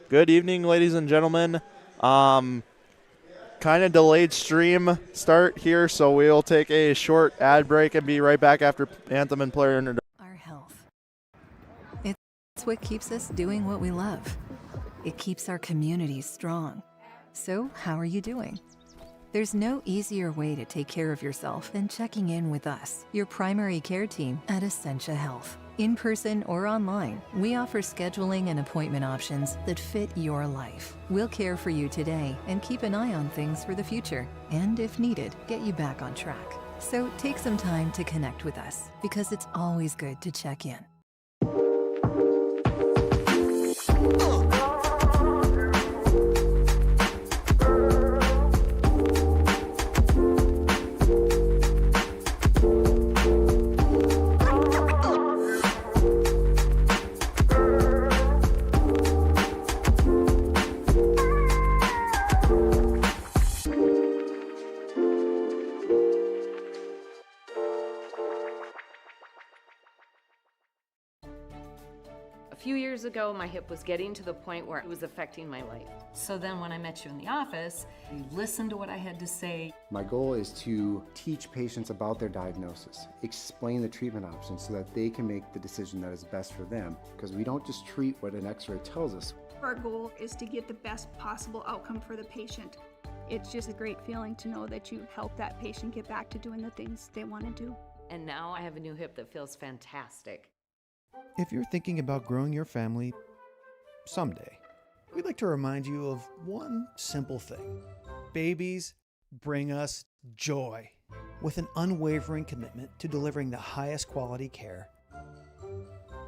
Good evening, ladies and gentlemen. Kind of delayed stream start here, so we'll take a short ad break and be right back after anthem and player introduction. Our health. It's what keeps us doing what we love. It keeps our communities strong. So, how are you doing? There's no easier way to take care of yourself than checking in with us, your primary care team at Essentia Health. In person or online, we offer scheduling and appointment options that fit your life. We'll care for you today and keep an eye on things for the future, and if needed, get you back on track. So take some time to connect with us, because it's always good to check in. A few years ago, my hip was getting to the point where it was affecting my life. So then when I met you in the office, you listened to what I had to say. My goal is to teach patients about their diagnosis, explain the treatment options so that they can make the decision that is best for them, because we don't just treat what an x-ray tells us. Our goal is to get the best possible outcome for the patient. It's just a great feeling to know that you help that patient get back to doing the things they want to do. And now I have a new hip that feels fantastic. If you're thinking about growing your family someday, we'd like to remind you of one simple thing. Babies bring us joy. With an unwavering commitment to delivering the highest quality care,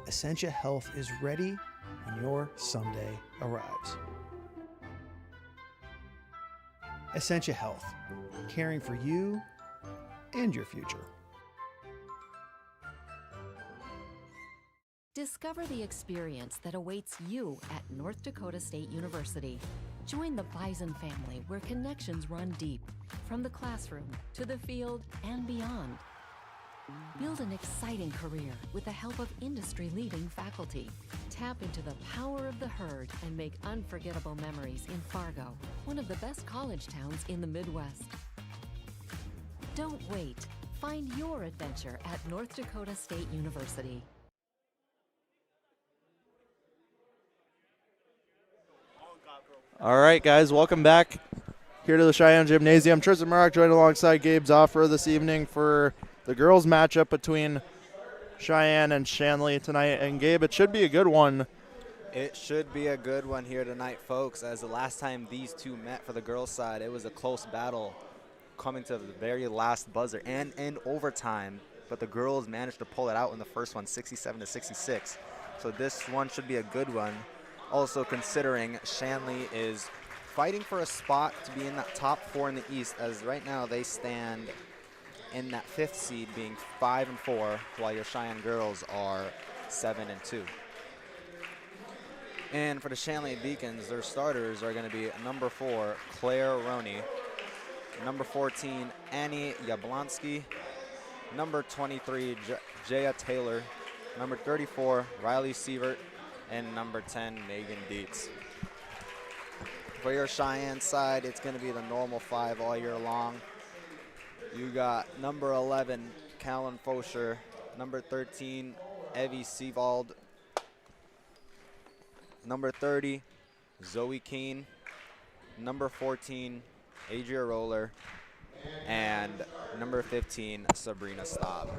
Essentia Health is ready when your someday arrives. Essentia Health, caring for you and your future. Discover the experience that awaits you at North Dakota State University. Join the Bison family where connections run deep, from the classroom to the field and beyond. Build an exciting career with the help of industry-leading faculty. Tap into the power of the herd and make unforgettable memories in Fargo, one of the best college towns in the Midwest. Don't wait. Find your adventure at North Dakota State University. All right, guys, welcome back here to the Cheyenne Gymnasium. Tristan Murrock joined alongside Gabe Zoffer this evening for the girls' matchup between Cheyenne and Shanley tonight. And, Gabe, it should be a good one. It should be a good one here tonight, folks, as the last time these two met for the girls' side, it was a close battle coming to the very last buzzer and in overtime, but the girls managed to pull it out in the first one, 67-66. So this one should be a good one. Also considering Shanley is fighting for a spot to be in that top four in the East, as right now they stand in that fifth seed being 5-4, while your Cheyenne girls are 7-2. And for the Shanley Deacons, their starters are going to be number 4, Claire Roney, number 14, Annie Yablonsky, number 23, Jaya Taylor, number 34, Riley Sievert, and number 10, Megan Dietz. For your Cheyenne side, it's going to be the normal 5 all year long. You got number 11, Callan Fosher, number 13, Evie Seavald, number 30, Zoe Keene, number 14, Adria Roller, and number 15, Sabrina Staub.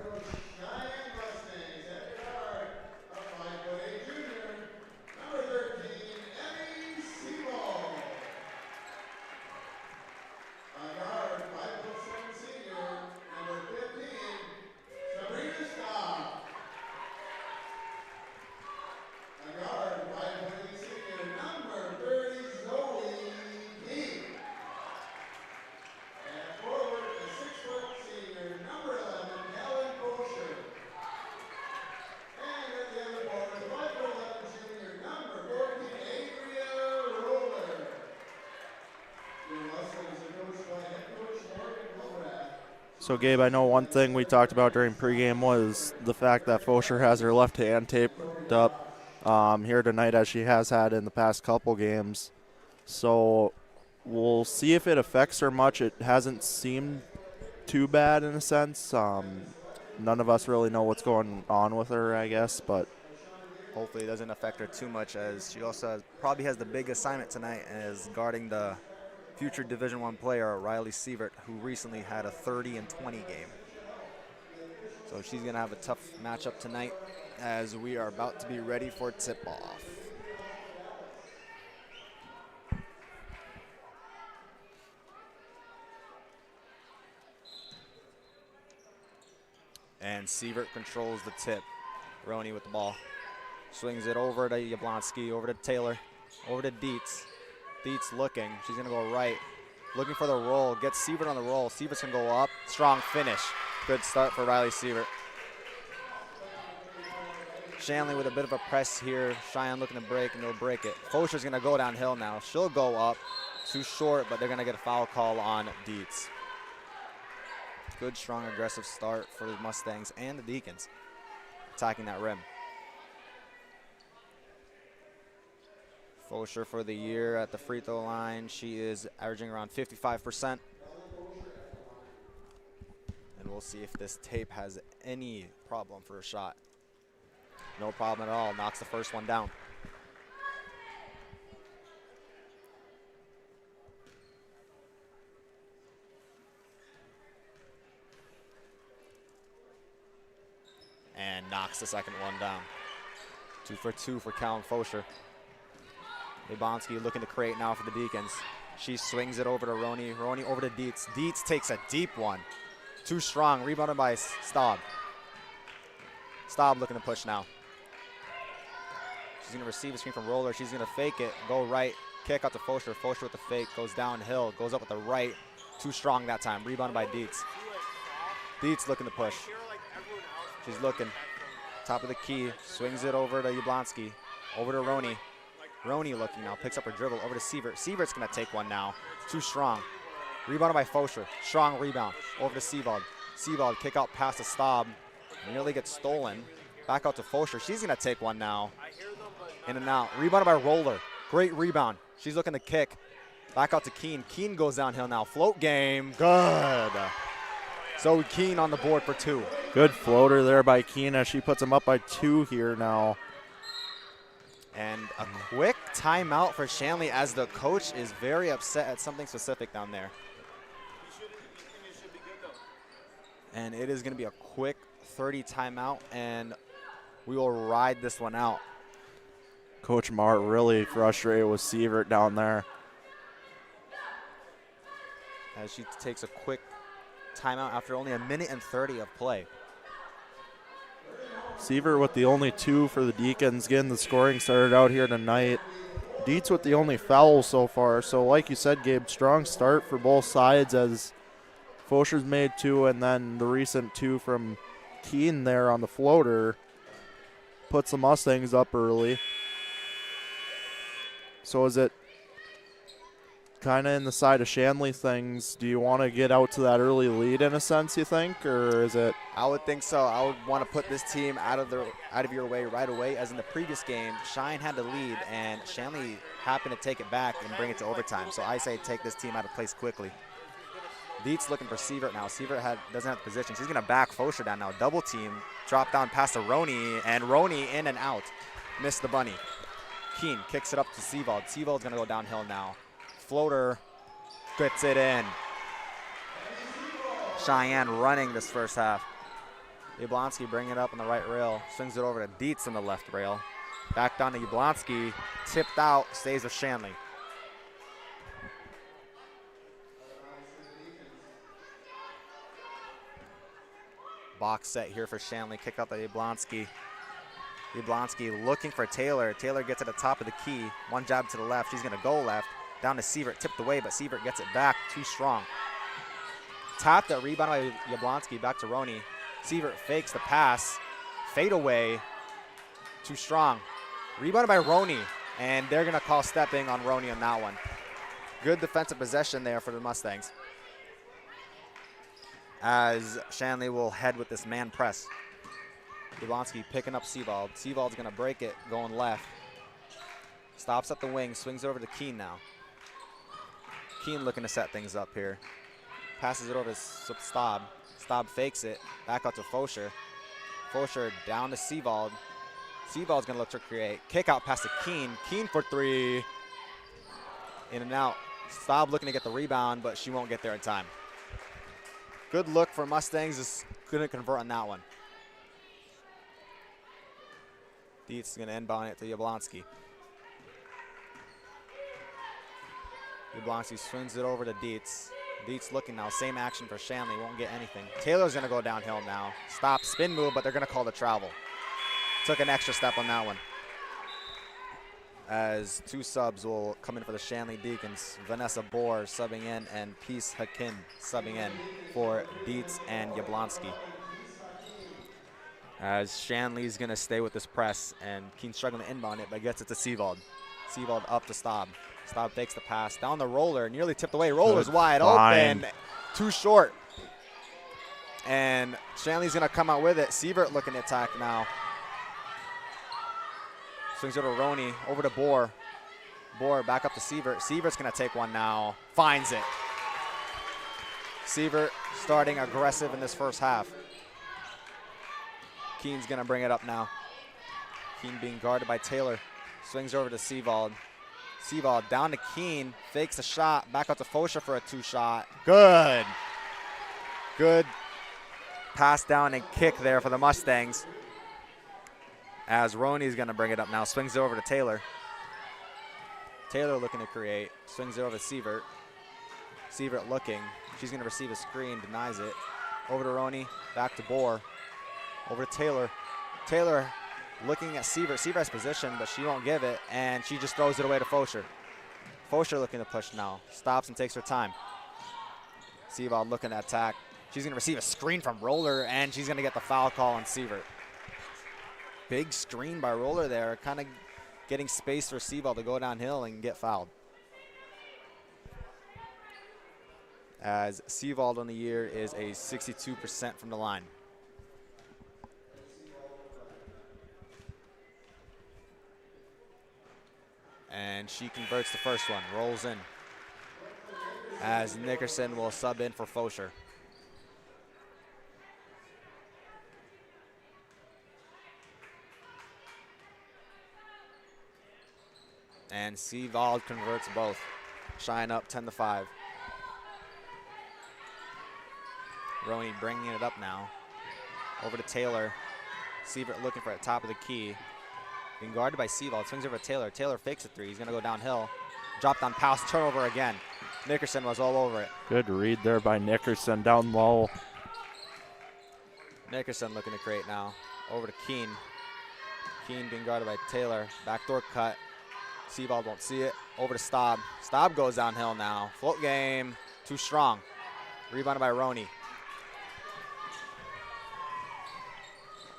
So, Gabe, I know one thing we talked about during pregame was the fact that Fosher has her left hand taped up. here tonight, as she has had in the past couple games. So we'll see if it affects her much. It hasn't seemed too bad in a sense. None of us really know what's going on with her, I guess, but Hopefully it doesn't affect her too much, as she also probably has the big assignment tonight as guarding the future Division I player, Riley Sievert, who recently had a 30-20 game. So she's going to have a tough matchup tonight as we are about to be ready for tip-off. And Sievert controls the tip. Roney with the ball. Swings it over to Yablonski, over to Taylor, over to Dietz. Dietz looking. She's going to go right. Looking for the roll. Gets Sievert on the roll. Sievert's going to go up. Strong finish. Good start for Riley Sievert. Shanley with a bit of a press here. Cheyenne looking to break, and they'll break it. Fosher's going to go downhill now. She'll go up. Too short, but they're going to get a foul call on Dietz. Good, strong, aggressive start for the Mustangs and the Deacons attacking that rim. Fosher for the year at the free throw line. She is averaging around 55%. And we'll see if this tape has any problem for a shot. No problem at all. Knocks the first one down. And knocks the second one down. 2 for 2 for Callan Fosher. Lebonski looking to create now for the Deacons. She swings it over to Roney. Roney over to Dietz. Dietz takes a deep one. Too strong. Rebounded by Staub. Staub looking to push now. She's going to receive a screen from Roller. She's going to fake it. Go right. Kick out to Fosher. Fosher with the fake. Goes downhill. Goes up with the right. Too strong that time. Rebounded by Dietz. Dietz looking to push. She's looking. Top of the key. Swings it over to Yablonski. Over to Roney. Roney looking now. Picks up her dribble. Over to Sievert. Sievert's going to take one now. Too strong. Rebounded by Fosher. Strong rebound. Over to Seavald. Seavald kick out past the Staub. Nearly gets stolen. Back out to Fosher. She's going to take one now. In and out. Rebounded by Roller. Great rebound. She's looking to kick. Back out to Keene. Keene goes downhill now. Float game. Good. So Keene on the board for 2. good floater there by Keene as she puts him up by 2 here now. And a quick timeout for Shanley as the coach is very upset at something specific down there. And it is going to be a quick 30 timeout, and we will ride this one out. Coach Mart really frustrated with Sievert down there. As she takes a quick timeout after only 1:30 of play. Sievert with the only 2 for the Deacons, getting the scoring started out here tonight. Dietz with the only foul so far. So like you said, Gabe, strong start for both sides as Fosher's made 2 and then the recent 2 from Keene there on the floater puts the Mustangs up early. So is it kind of in the side of Shanley things? Do you want to get out to that early lead in a sense, you think, or is it? I would think so. I would want to put this team out of your way right away. As in the previous game, Shine had the lead, and Shanley happened to take it back and bring it to overtime. So I say take this team out of place quickly. Dietz looking for Sievert now. Sievert doesn't have the position. She's going to back Fosher down now. Double team. Drop down past to Roney, and Roney in and out. Missed the bunny. Keene kicks it up to Seavald. Seavald's going to go downhill now. Floater gets it in. Cheyenne running this first half. Yablonski bringing it up on the right rail. Swings it over to Dietz on the left rail. Back down to Yablonski. Tipped out. Stays with Shanley. Box set here for Shanley. Kick out to Yablonski. Yablonski looking for Taylor. Taylor gets at the top of the key. One jab to the left. She's going to go left. Down to Sievert. Tipped away, but Sievert gets it back. Too strong. Tapped that rebound by Yablonski. Back to Roney. Sievert fakes the pass. Fade away. Too strong. Rebounded by Roney. And they're going to call stepping on Roney on that one. Good defensive possession there for the Mustangs. As Shanley will head with this man press. Jablonski picking up Seavald. Seavald's going to break it, going left. Stops at the wing, swings over to Keen now. Keen looking to set things up here. Passes it over to Staub. Staub fakes it, back out to Fosher. Fosher down to Seavald. Seavald's going to look to create. Kick out past to Keen. Keen for three. In and out. Staub looking to get the rebound, but she won't get there in time. Good look for Mustangs. Just couldn't convert on that one. Dietz is going to inbound it to Jablonski. Jablonski swings it over to Dietz. Dietz looking now. Same action for Shanley. Won't get anything. Taylor's going to go downhill now. Stop, spin move, but they're going to call the travel. Took an extra step on that one. As two subs will come in for the Shanley Deacons. Vanessa Bohr subbing in and Peace Hakim subbing in for Dietz and Jablonski. As Shanley's going to stay with this press, and Keen struggling to inbound it, but gets it to Seavald. Seavald up to Staub. Staub fakes the pass. Down the roller, nearly tipped away. Roller's wide open. Too short. And Shanley's going to come out with it. Sievert looking to attack now. Swings over to Roney, over to Bohr. Bohr back up to Sievert. Sievert's going to take one now. Finds it. Sievert starting aggressive in this first half. Keen's going to bring it up now. Keen being guarded by Taylor. Swings over to Seavald. Seavald down to Keen. Fakes a shot. Back out to Fosher for a two-shot. Good. Good pass down and kick there for the Mustangs. As Roney's going to bring it up now. Swings it over to Taylor. Taylor looking to create. Swings it over to Sievert. Sievert looking. She's going to receive a screen. Denies it. Over to Roney. Back to Bohr. Over to Taylor. Taylor looking at Sievert. Sievert's position, but she won't give it, and she just throws it away to Fosher. Fosher looking to push now. Stops and takes her time. Seavald looking to attack. She's going to receive a screen from Roller, and she's going to get the foul call on Sievert. Big screen by Roller there, kind of getting space for Seavald to go downhill and get fouled. As Seavald on the year is a 62% from the line. And she converts the first one, rolls in. As Nickerson will sub in for Fosher. And Seavald converts both. Cheyenne up 10-5. Roney bringing it up now. Over to Taylor. Sievert looking for it, top of the key. Being guarded by Seavald. Swings over to Taylor. Taylor fakes a three. He's going to go downhill. Dropped on pass. Turnover again. Nickerson was all over it. Good read there by Nickerson down low. Nickerson looking to create now. Over to Keen. Keen being guarded by Taylor. Backdoor cut. Seavald won't see it. Over to Staub. Staub goes downhill now. Float game. Too strong. Rebounded by Roney.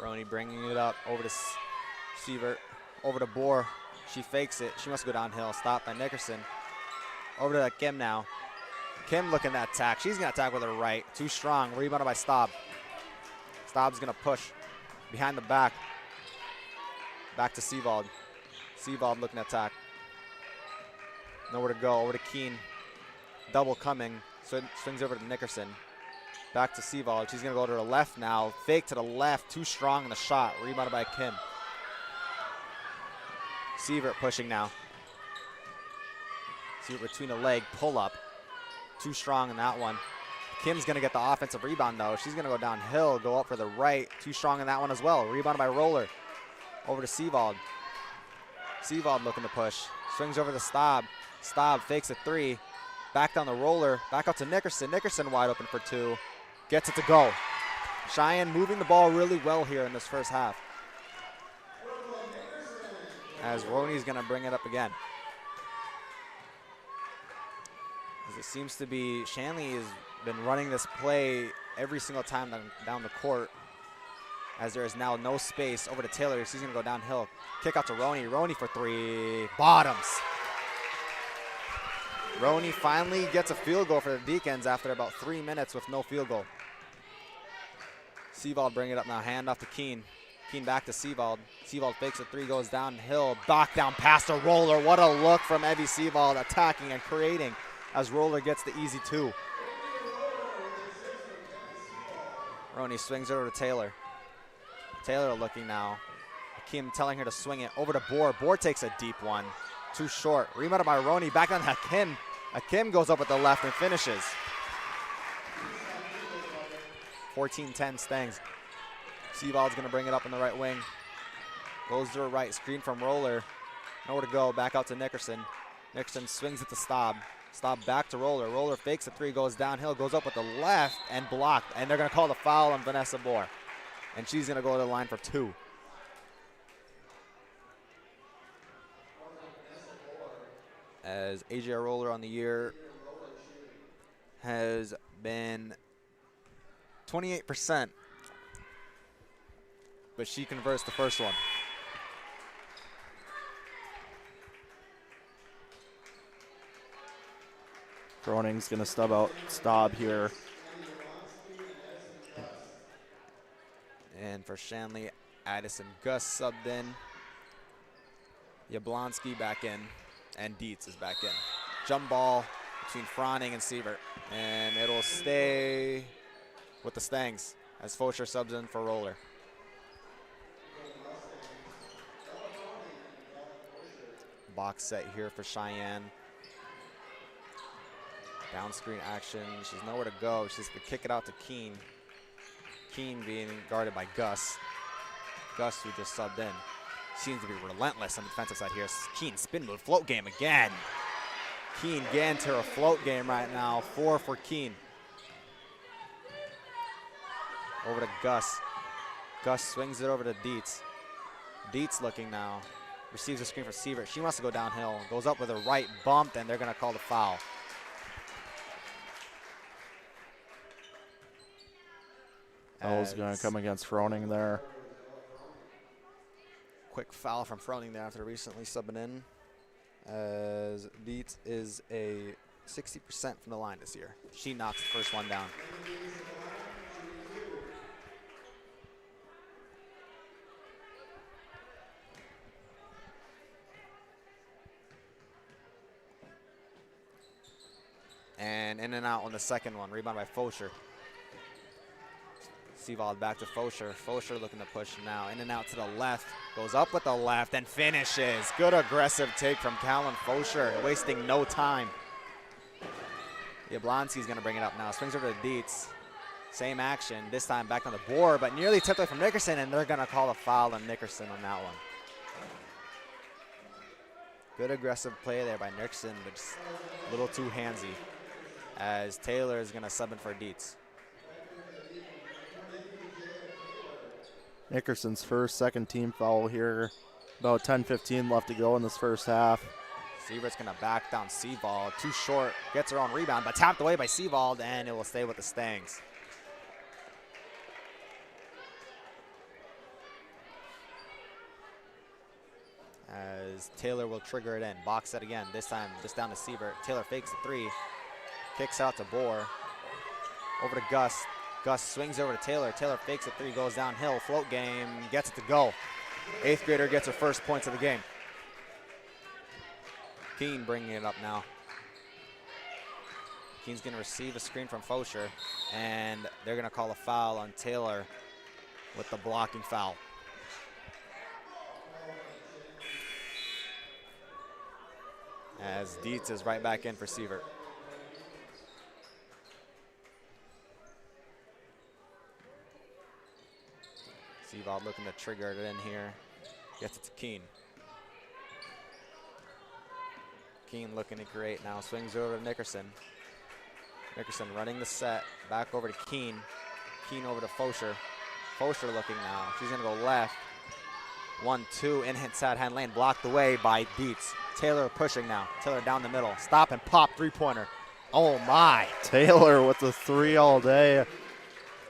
Roney bringing it up. Over to Sievert. Over to Bohr. She fakes it. She must go downhill. Stopped by Nickerson. Over to Kim now. Kim looking to attack. She's going to attack with her right. Too strong. Rebounded by Staub. Staub's going to push. Behind the back. Back to Seavald. Seavald looking to attack. Nowhere to go. Over to Keen. Double coming. Swings over to Nickerson. Back to Seavald. She's going to go to the left now. Fake to the left. Too strong in the shot. Rebounded by Kim. Sievert pushing now. Sievert between the leg. Pull up. Too strong in that one. Kim's going to get the offensive rebound, though. She's going to go downhill. Go up for the right. Too strong in that one as well. Rebounded by Roller. Over to Seavald. Seavald looking to push. Swings over to Staub. Staub fakes a three. Back down the Roller. Back out to Nickerson. Nickerson wide open for two. Gets it to go. Cheyenne moving the ball really well here in this first half. As Roney's going to bring it up again. As it seems to be, Shanley has been running this play every single time down the court. As there is now no space. Over to Taylor. She's going to go downhill. Kick out to Roney. Roney for three. Bottoms. Roney finally gets a field goal for the Deacons after about 3 minutes with no field goal. Seavald bring it up now. Hand off to Keen. Keen back to Seavold. Seavold fakes a three, goes downhill. Back down past a Roller. What a look from Evie Seavold, attacking and creating as Roller gets the easy two. Roney swings it over to Taylor. Taylor looking now. Hakim telling her to swing it over to Boer. Boer takes a deep one. Too short. Rebounded by Roney. Back on Hakim. Hakim goes up with the left and finishes. 14-10 Stangs. Seavold's going to bring it up in the right wing. Goes to her right. Screen from Roller. Nowhere to go. Back out to Nickerson. Nickerson swings it to Staub. Staub back to Roller. Roller fakes a three. Goes downhill. Goes up with the left and blocked. And they're going to call the foul on Vanessa Boer. And she's going to go to the line for two. As AJ Roller on the year has been 28%. But she converts the first one. Groning's going to stub out Staub here. And for Shanley, Addison Gus subbed in. Yablonski back in. And Dietz is back in. Jump ball between Froning and Sievert. And it'll stay with the Stangs as Fosher subs in for Roller. Box set here for Cheyenne. Down screen action. She's nowhere to go. She's going to kick it out to Keene. Keene being guarded by Gus. Gus, who just subbed in. Seems to be relentless on the defensive side here. Keene spin move, float game again. Keene getting to her float game right now. 4 for Keene. Over to Gus. Gus swings it over to Dietz. Dietz looking now. Receives a screen for Sievert. She wants to go downhill. Goes up with a right bump, and they're going to call the foul. Foul's going to come against Froning there. Quick foul from Froning there after recently subbing in. As Dietz is a 60% from the line this year. She knocks the first one down. And in and out on the second one. Rebound by Fosher. Seavold back to Fosher. Fosher looking to push now. In and out to the left. Goes up with the left and finishes. Good aggressive take from Callan Fosher. Wasting no time. Yablonski's going to bring it up now. Swings over to Dietz. Same action. This time back on the board, but nearly tipped away from Nickerson, and they're going to call a foul on Nickerson on that one. Good aggressive play there by Nickerson, but just a little too handsy. As Taylor is going to sub in for Dietz. Nickerson's second team foul here. About 10-15 left to go in this first half. Sievert's going to back down Seavold. Too short. Gets her own rebound, but tapped away by Seavold, and it will stay with the Stangs. As Taylor will trigger it in. Box set again. This time just down to Sievert. Taylor fakes the three. Kicks out to Boer. Over to Gus. Gus swings over to Taylor. Taylor fakes a three, goes downhill. Float game, gets it to go. 8th grader gets her first points of the game. Keene bringing it up now. Keene's going to receive a screen from Fosher, and they're going to call a foul on Taylor with the blocking foul. As Dietz is right back in for Sievert. Seavold looking to trigger it in here. Gets it to Keene. Keene looking to create now. Swings over to Nickerson. Nickerson running the set. Back over to Keene. Keene over to Fosher. Fosher looking now. She's going to go left. 1-2 in inside hand lane. Blocked away by Dietz. Taylor pushing now. Taylor down the middle. Stop and pop three-pointer. Oh, my. Taylor with the three all day.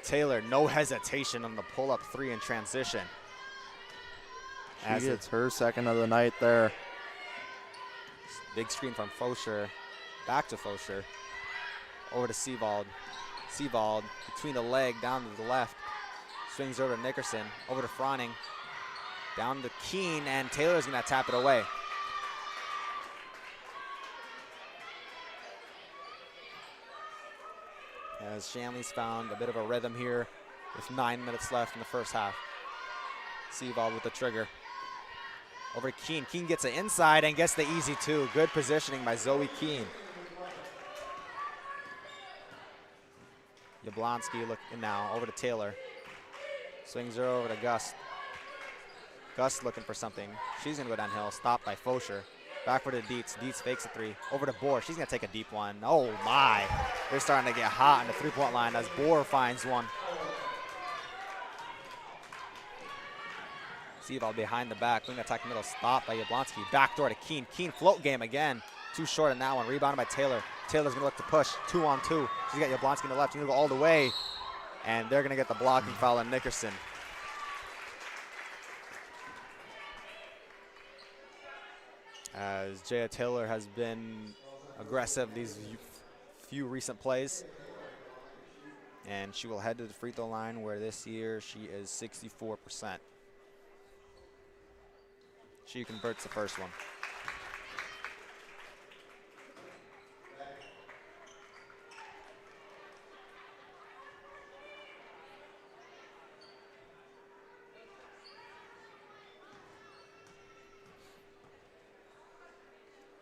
Taylor, no hesitation on the pull-up three in transition. She gets her second of the night there. Big screen from Fosher. Back to Fosher. Over to Seavold. Seavold between the leg down to the left. Swings over to Nickerson, over to Froning. Down to Keene, and Taylor's gonna tap it away. As Shanley's found a bit of a rhythm here with 9 minutes left in the first half. Seavold with the trigger. Over to Keene. Keene gets it inside and gets the easy two. Good positioning by Zoe Keene. Yablonsky looking now over to Taylor. Swings her over to Gus. Gus looking for something. She's gonna go downhill. Stopped by Fosher. Backward to Dietz. Dietz fakes a three. Over to Bohr. She's gonna take a deep one. Oh my. They're starting to get hot on the three-point line as Bohr finds one. Seavold behind the back. Wing attack middle. Stopped by Yablonsky. Backdoor to Keene. Keene float game again. Too short on that one. Rebounded by Taylor. Taylor's gonna look to push. 2-on-2. She's got Yablonsky on the left. She's gonna go all the way. And they're gonna get the blocking foul on Nickerson. As Jaya Taylor has been aggressive these few recent plays. And she will head to the free throw line where this year she is 64%. She converts the first one.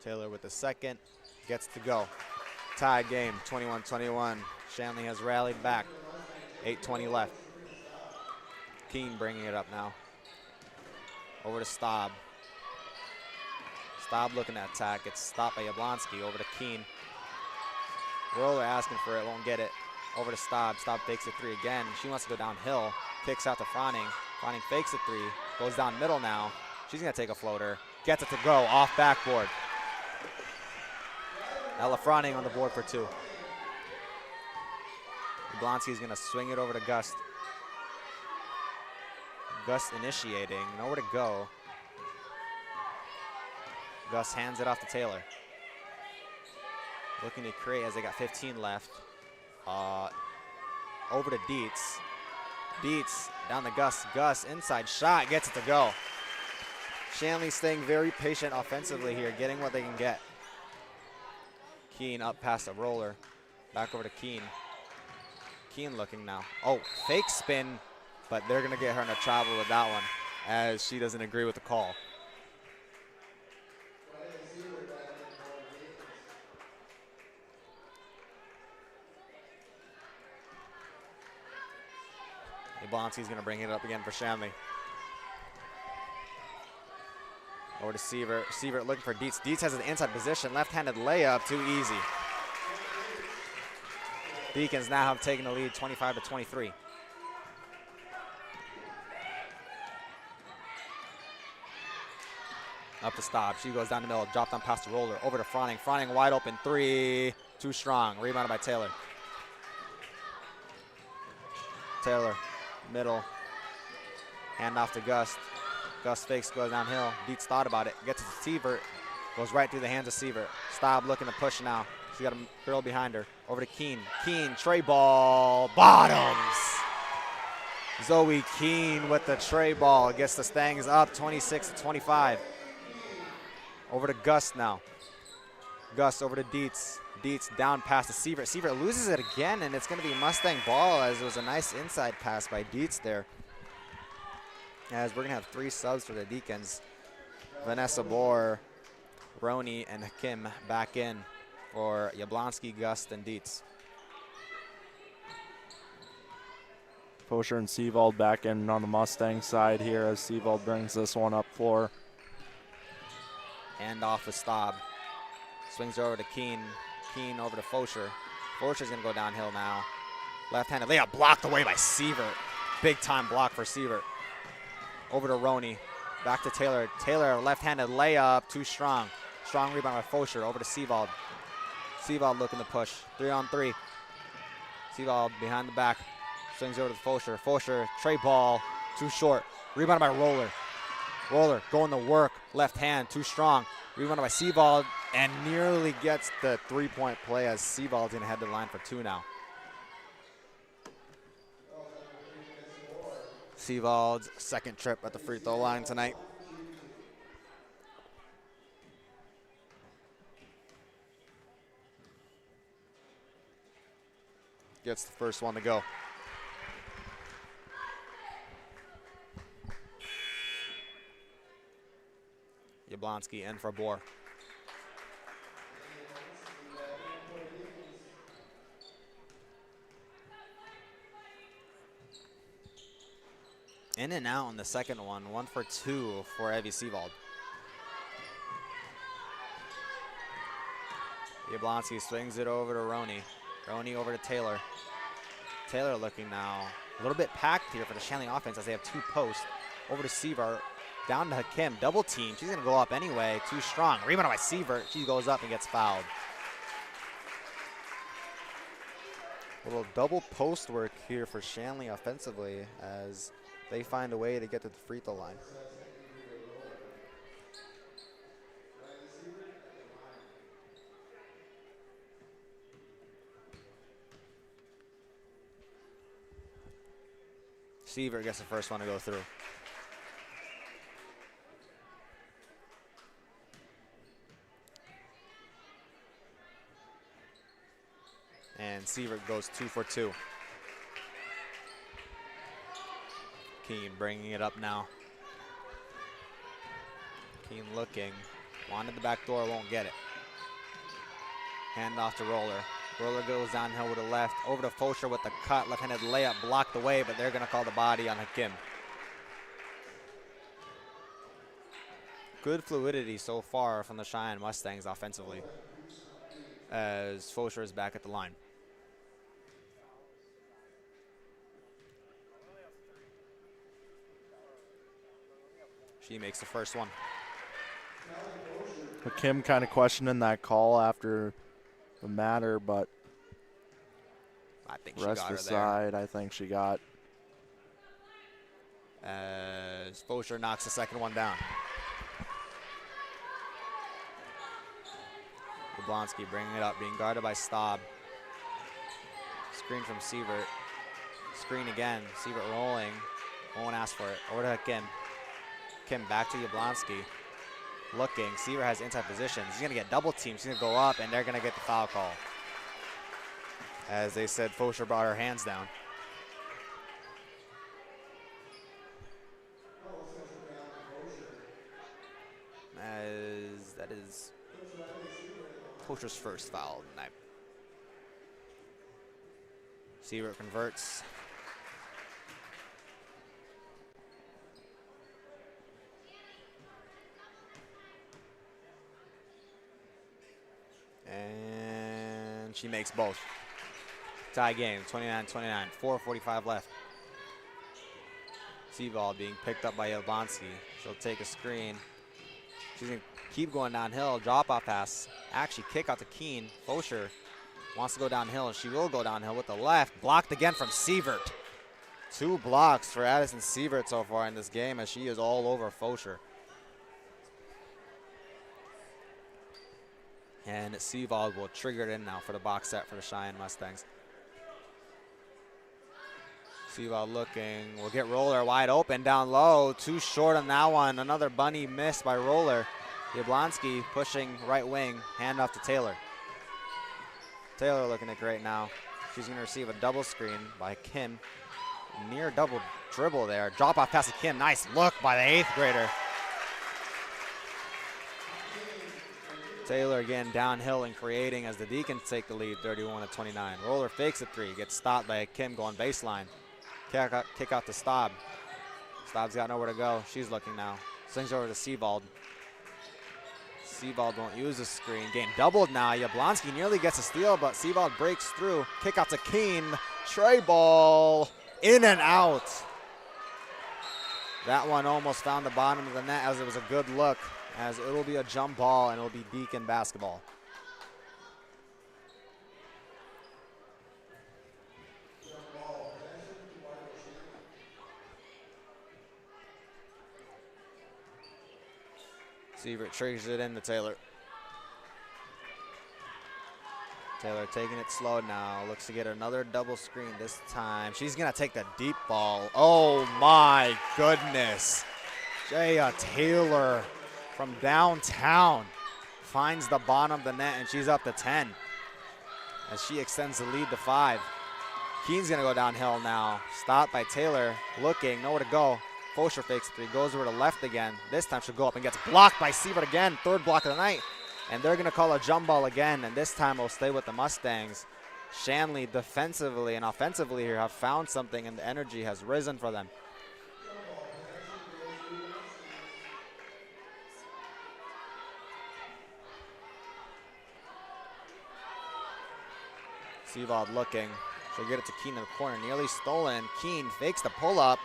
Taylor with the second, gets to go. Tie game, 21-21. Shanley has rallied back. 8:20 left. Keene bringing it up now. Over to Staub. Staub looking to attack. Gets stopped by Yablonsky. Over to Keene. Roller asking for it, won't get it. Over to Staub. Staub fakes a three again. She wants to go downhill. Kicks out to Froning. Froning fakes a three. Goes down middle now. She's going to take a floater. Gets it to go off backboard. Ella Froning on the board for two. Yablonsky's going to swing it over to Gust. Gus initiating, nowhere to go. Gus hands it off to Taylor. Looking to create as they got 15 left. Over to Dietz. Dietz down to Gus. Gus inside shot, gets it to go. Shanley staying very patient offensively here, getting what they can get. Keene up past the roller. Back over to Keene. Keene looking now. Oh, fake spin, but they're going to get her into trouble with that one as she doesn't agree with the call. Yablonsky's going to bring it up again for Shanley. Over to Sievert. Sievert looking for Dietz. Dietz has an inside position. Left-handed layup. Too easy. Deacons now have taken the lead 25-23. Up to Staub. She goes down the middle. Dropped on past the roller. Over to Froning. Froning wide open three. Too strong. Rebounded by Taylor. Taylor. Middle. Hand off to Gust. Gus fakes, goes downhill. Dietz thought about it. Gets it to Sievert. Goes right through the hands of Sievert. Staub looking to push now. She got a girl behind her. Over to Keene. Keene, tray ball. Bottoms. Zoe Keene with the tray ball. Gets the Stangs up 26-25. Over to Gus now. Gus over to Dietz. Dietz down past to Sievert. Sievert loses it again, and it's going to be Mustang ball as it was a nice inside pass by Dietz there. As we're going to have three subs for the Deacons. Vanessa Bohr, Roney, and Kim back in for Yablonsky, Gust, and Dietz. Fosher and Seavold back in on the Mustang side here as Seavold brings this one up floor. Hand off with Staub. Swings over to Keene. Keene over to Fosher. Fosher's going to go downhill now. Left-handed layup blocked away by Sievert. Big time block for Sievert. Over to Roney. Back to Taylor. Taylor, left-handed layup, too strong. Strong rebound by Fosher. Over to Seavold. Seavold looking to push. 3-on-3. Seavold behind the back. Swings over to Fosher. Fosher, tray ball, too short. Rebounded by Roller. Roller going to work. Left hand, too strong. Rebounded by Seavold and nearly gets the three-point play as Seavold's going to head to the line for two now. Seavald's second trip at the free throw line tonight. Gets the first one to go. Yablonski in for Bohr. In and out in the second one. 1 for 2 for Evie Seavald. Yablonski swings it over to Roney. Roney over to Taylor. Taylor looking now a little bit packed here for the Shanley offense as they have 2 posts. Over to Sievert, down to Hakim, double team. She's gonna go up anyway, too strong. Rebound by Sievert, she goes up and gets fouled. A little double post work here for Shanley offensively as they find a way to get to the free throw line. Sievert gets the first one to go through. And Sievert goes 2 for 2. Keene bringing it up now. Keene looking, wanted the back door, won't get it. Hand off to Roller. Roller goes downhill with the left, over to Fosher with the cut, left-handed layup blocked away, but they're gonna call the body on Hakim. Good fluidity so far from the Cheyenne Mustangs offensively as Fosher is back at the line. She makes the first one. Hakim kind of questioning that call after the matter, but I think she rest got her aside, I think she got. As Fosher knocks the second one down. Jablonski bringing it up, being guarded by Staub. Screen from Sievert. Screen again. Sievert rolling. Won't ask for it. Over to Hakim. Kim back to Jablonski. Looking. Sievert has inside position. He's going to get double teamed. She's going to go up, and they're going to get the foul call. As they said, Fosher brought her hands down. As that is Fosher's first foul of the night. Sievert converts. And she makes both. Tie game, 29-29, 4:45 left. Seavald being picked up by Jablonski. She'll take a screen. She's going to keep going downhill. Drop-off pass. Actually, kick out to Keene. Fosher wants to go downhill, and she will go downhill with the left. Blocked again from Sievert. 2 blocks for Addison Sievert so far in this game as she is all over Fosher. And Seavald will trigger it in now for the box set for the Cheyenne Mustangs. Seavald looking, will get Roller wide open down low. Too short on that one. Another bunny miss by Roller. Jablonski pushing right wing, hand off to Taylor. Taylor looking at great now. She's going to receive a double screen by Kim. Near double dribble there. Drop off pass to Kim. Nice look by the 8th grader. Taylor again downhill and creating as the Deacons take the lead, 31-29. Roller fakes a 3, gets stopped by Kim going baseline. Kick out to Staub. Staub's got nowhere to go. She's looking now. Swings over to Seavald. Seavald won't use the screen. Game doubled now. Jablonski nearly gets a steal, but Seavald breaks through. Kick out to Keene. Tray ball. In and out. That one almost found the bottom of the net as it was a good look, as it will be a jump ball and it will be Deacon basketball. Sievert triggers it into Taylor. Taylor taking it slow now. Looks to get another double screen this time. She's going to take the deep ball. Oh, my goodness. Jaya Taylor from downtown finds the bottom of the net, and she's up to 10 as she extends the lead to 5. Keen's going to go downhill now. Stopped by Taylor. Looking, nowhere to go. Fosher fakes 3, goes over to left again. This time she'll go up and gets blocked by Sievert again. 3rd block of the night. And they're going to call a jump ball again, and this time we'll stay with the Mustangs. Shanley defensively and offensively here have found something, and the energy has risen for them. Seavald looking. She'll get it to Keen in the corner. Nearly stolen. Keen fakes the pull-up.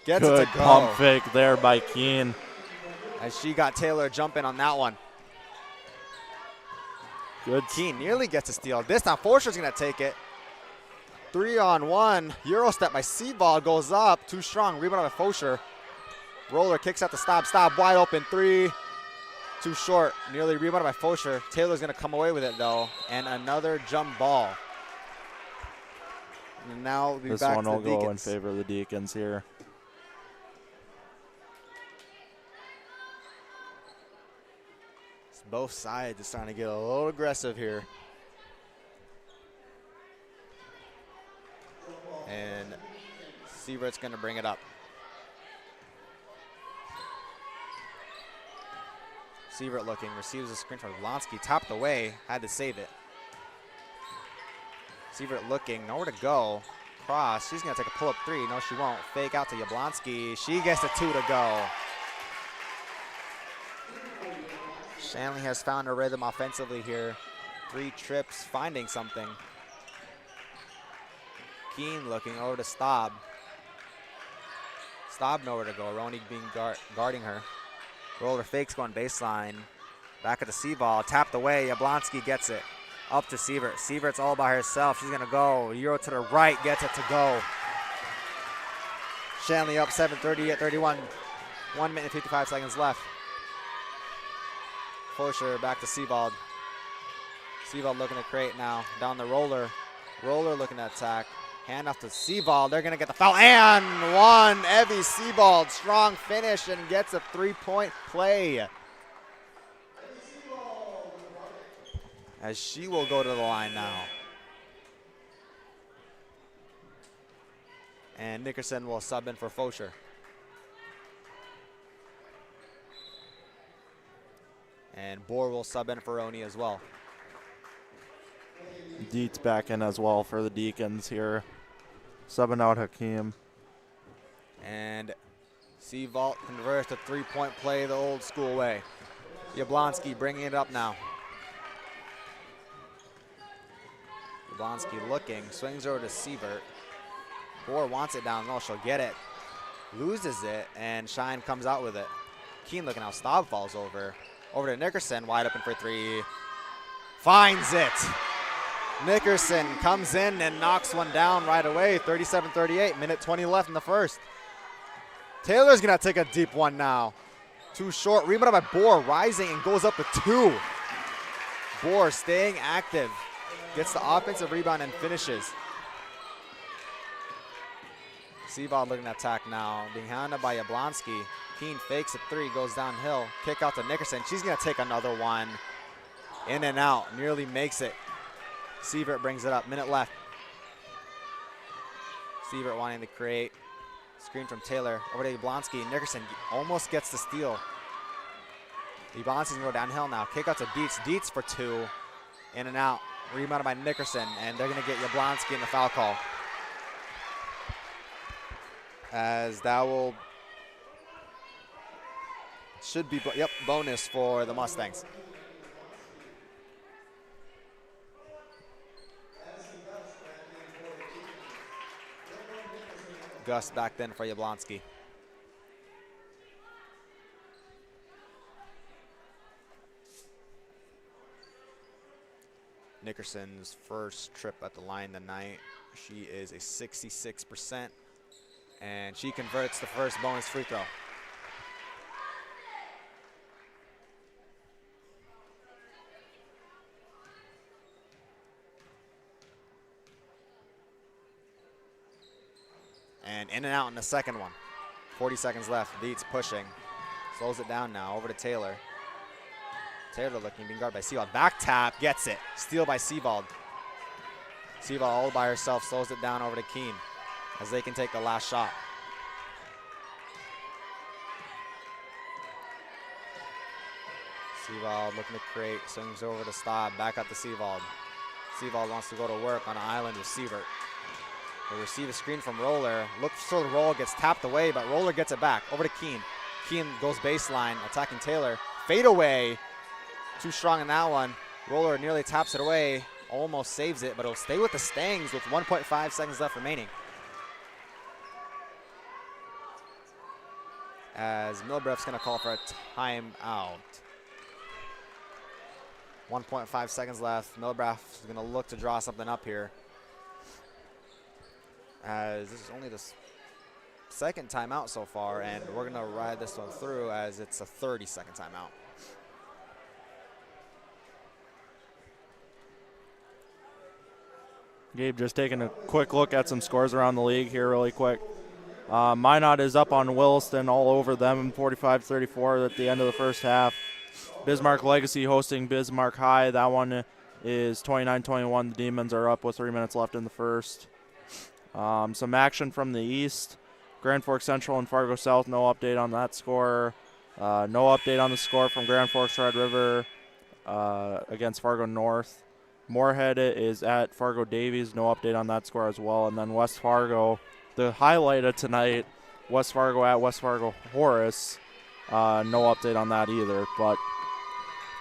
Gets Good it to go. pump fake there by Keen. As she got Taylor jumping on that one. Good. Keen nearly gets a steal. This time, Forscher's going to take it. 3-on-1. Euro step by Seaball goes up. Too strong. Rebound by Foscher. Roller kicks out the stop. Stop wide open. 3. Too short. Nearly rebounded by Foscher. Taylor's going to come away with it, though. And another jump ball. And now we'll be This back one to the will go in Deacons. favor of the Deacons here. Both sides are starting to get a little aggressive here. And Sievert's going to bring it up. Sievert looking, receives a screen from Blonsky, tapped away, had to save it. Sievert looking, nowhere to go. Cross, she's going to take a pull-up 3. No, she won't. Fake out to Yablonsky. She gets a 2 to go. Shanley has found a rhythm offensively here. 3 trips, finding something. Keen looking over to Staub. Staub nowhere to go. Roni being guarding her. Roller fakes going baseline. Back at the C-ball. Tapped away. Yablonsky gets it. Up to Sievert. Sievert's all by herself. She's going to go. Euro to the right. Gets it to go. Shanley up 7:38-31. 1 minute and 55 seconds left. Foscher back to Seavald. Seavald looking to create now. Down the roller. Roller looking to attack. Hand off to Seavald. They're going to get the foul. And one. Evie Seavald. Strong finish and gets a 3-point play. As she will go to the line now. And Nickerson will sub in for Foscher. And Bohr will sub in for Roni as well. Dietz back in as well for the Deacons here. Subbing out Hakeem. And Seavald converts to 3-point play the old school way. Yablonsky bringing it up now. Yablonsky looking, swings over to Sievert. Bohr wants it down low, she'll get it. Loses it, and Shine comes out with it. Keen looking how Staub falls over. Over to Nickerson, wide open for 3. Finds it. Nickerson comes in and knocks one down right away. 37-38, minute 20 left in the first. Taylor's gonna take a deep one now. Too short, rebounded by Bohr, rising and goes up to 2. Bohr staying active. Gets the offensive rebound and finishes. Seavald looking to attack now. Being handled by Yablonsky. Keen fakes a 3, goes downhill. Kick out to Nickerson. She's going to take another one. In and out. Nearly makes it. Sievert brings it up. Minute left. Sievert wanting to create. Screen from Taylor. Over to Yablonsky. Nickerson almost gets the steal. Yablonsky's going to go downhill now. Kick out to Dietz. Dietz for 2. In and out. Rebounded by Nickerson. And they're going to get Yablonsky in the foul call. As that will... should be, bonus for the Mustangs. Gus back then for Yablonsky. Nickerson's first trip at the line tonight. She is a 66%, and she converts the first bonus free throw. And in and out in the second one. 40 seconds left. Dietz pushing. Slows it down now. Over to Taylor. Taylor looking, being guarded by Seawald. Back tap, gets it. Steal by Seawald. Seawald all by herself, slows it down over to Keene as they can take the last shot. Seawald looking to create, swings over to Staub, back up to Seawald. Seawald wants to go to work on an island receiver. They receive a screen from Roller. Looks for the roll, gets tapped away, but Roller gets it back. Over to Keene. Keene goes baseline, attacking Taylor. Fade away. Too strong in that one. Roller nearly taps it away. Almost saves it, but it'll stay with the Stangs with 1.5 seconds left remaining. As Milbreff's going to call for a timeout. 1.5 seconds left. Milbreff is going to look to draw something up here. As this is only the second timeout so far, and we're going to ride this one through as it's a 30-second timeout. Gabe just taking a quick look at some scores around the league here really quick. Minot is up on Williston all over them, 45-34 at the end of the first half. Bismarck Legacy hosting Bismarck High. That one is 29-21. The Demons are up with 3 minutes left in the first. Some action from the east. Grand Forks Central and Fargo South, no update on that score. No update on the score from Grand Forks Red River against Fargo North. Moorhead is at Fargo Davies, no update on that score as well. And then West Fargo, the highlight of tonight, West Fargo at West Fargo Horace. No update on that either, but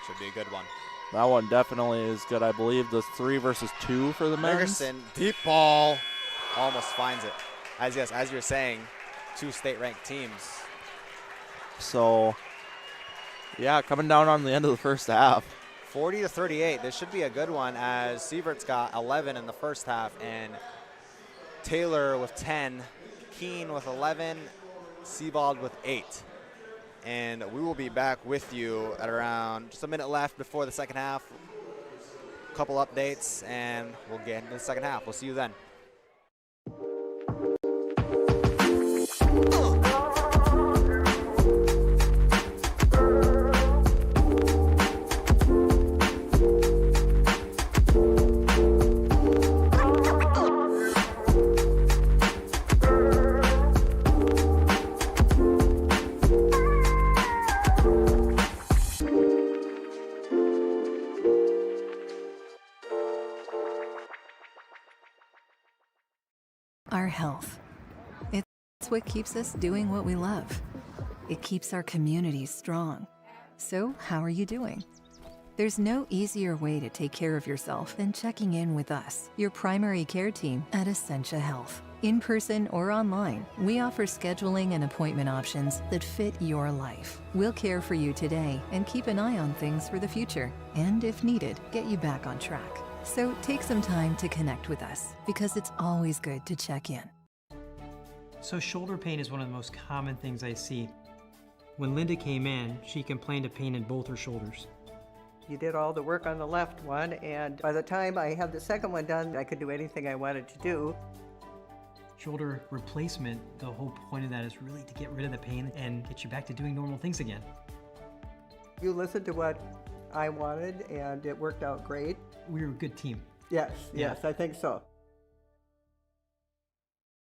should be a good one. That one definitely is good. I believe the 3 versus 2 for the men. Ferguson, deep ball, almost finds it. As you're saying, 2 state-ranked teams. So, yeah, coming down on the end of the first half. 40-38. This should be a good one as Sievert's got 11 in the first half and Taylor with 10, Keene with 11, Seawald with 8. And we will be back with you at around just a minute left before the second half. A couple updates and we'll get into the second half. We'll see you then. Our health. It's what keeps us doing what we love. It keeps our communities strong. So, how are you doing? There's no easier way to take care of yourself than checking in with us, your primary care team at Essentia Health. In person or online, we offer scheduling and appointment options that fit your life. We'll care for you today and keep an eye on things for the future. And if needed, get you back on track. So take some time to connect with us because it's always good to check in. So shoulder pain is one of the most common things I see. When Linda came in, she complained of pain in both her shoulders. You did all the work on the left one, and by the time I had the second one done, I could do anything I wanted to do. Shoulder replacement, the whole point of that is really to get rid of the pain and get you back to doing normal things again. You listened to what I wanted, and it worked out great. We were a good team. Yes, I think so.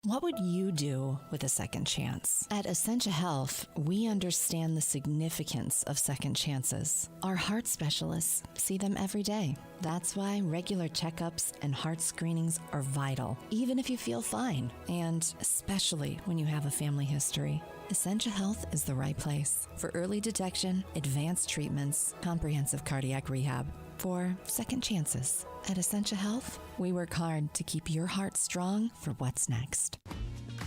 What would you do with a second chance? At Essentia Health, we understand the significance of second chances. Our heart specialists see them every day. That's why regular checkups and heart screenings are vital, even if you feel fine, and especially when you have a family history. Essentia Health is the right place for early detection, advanced treatments, comprehensive cardiac rehab, for second chances. At Essentia Health, we work hard to keep your heart strong for what's next.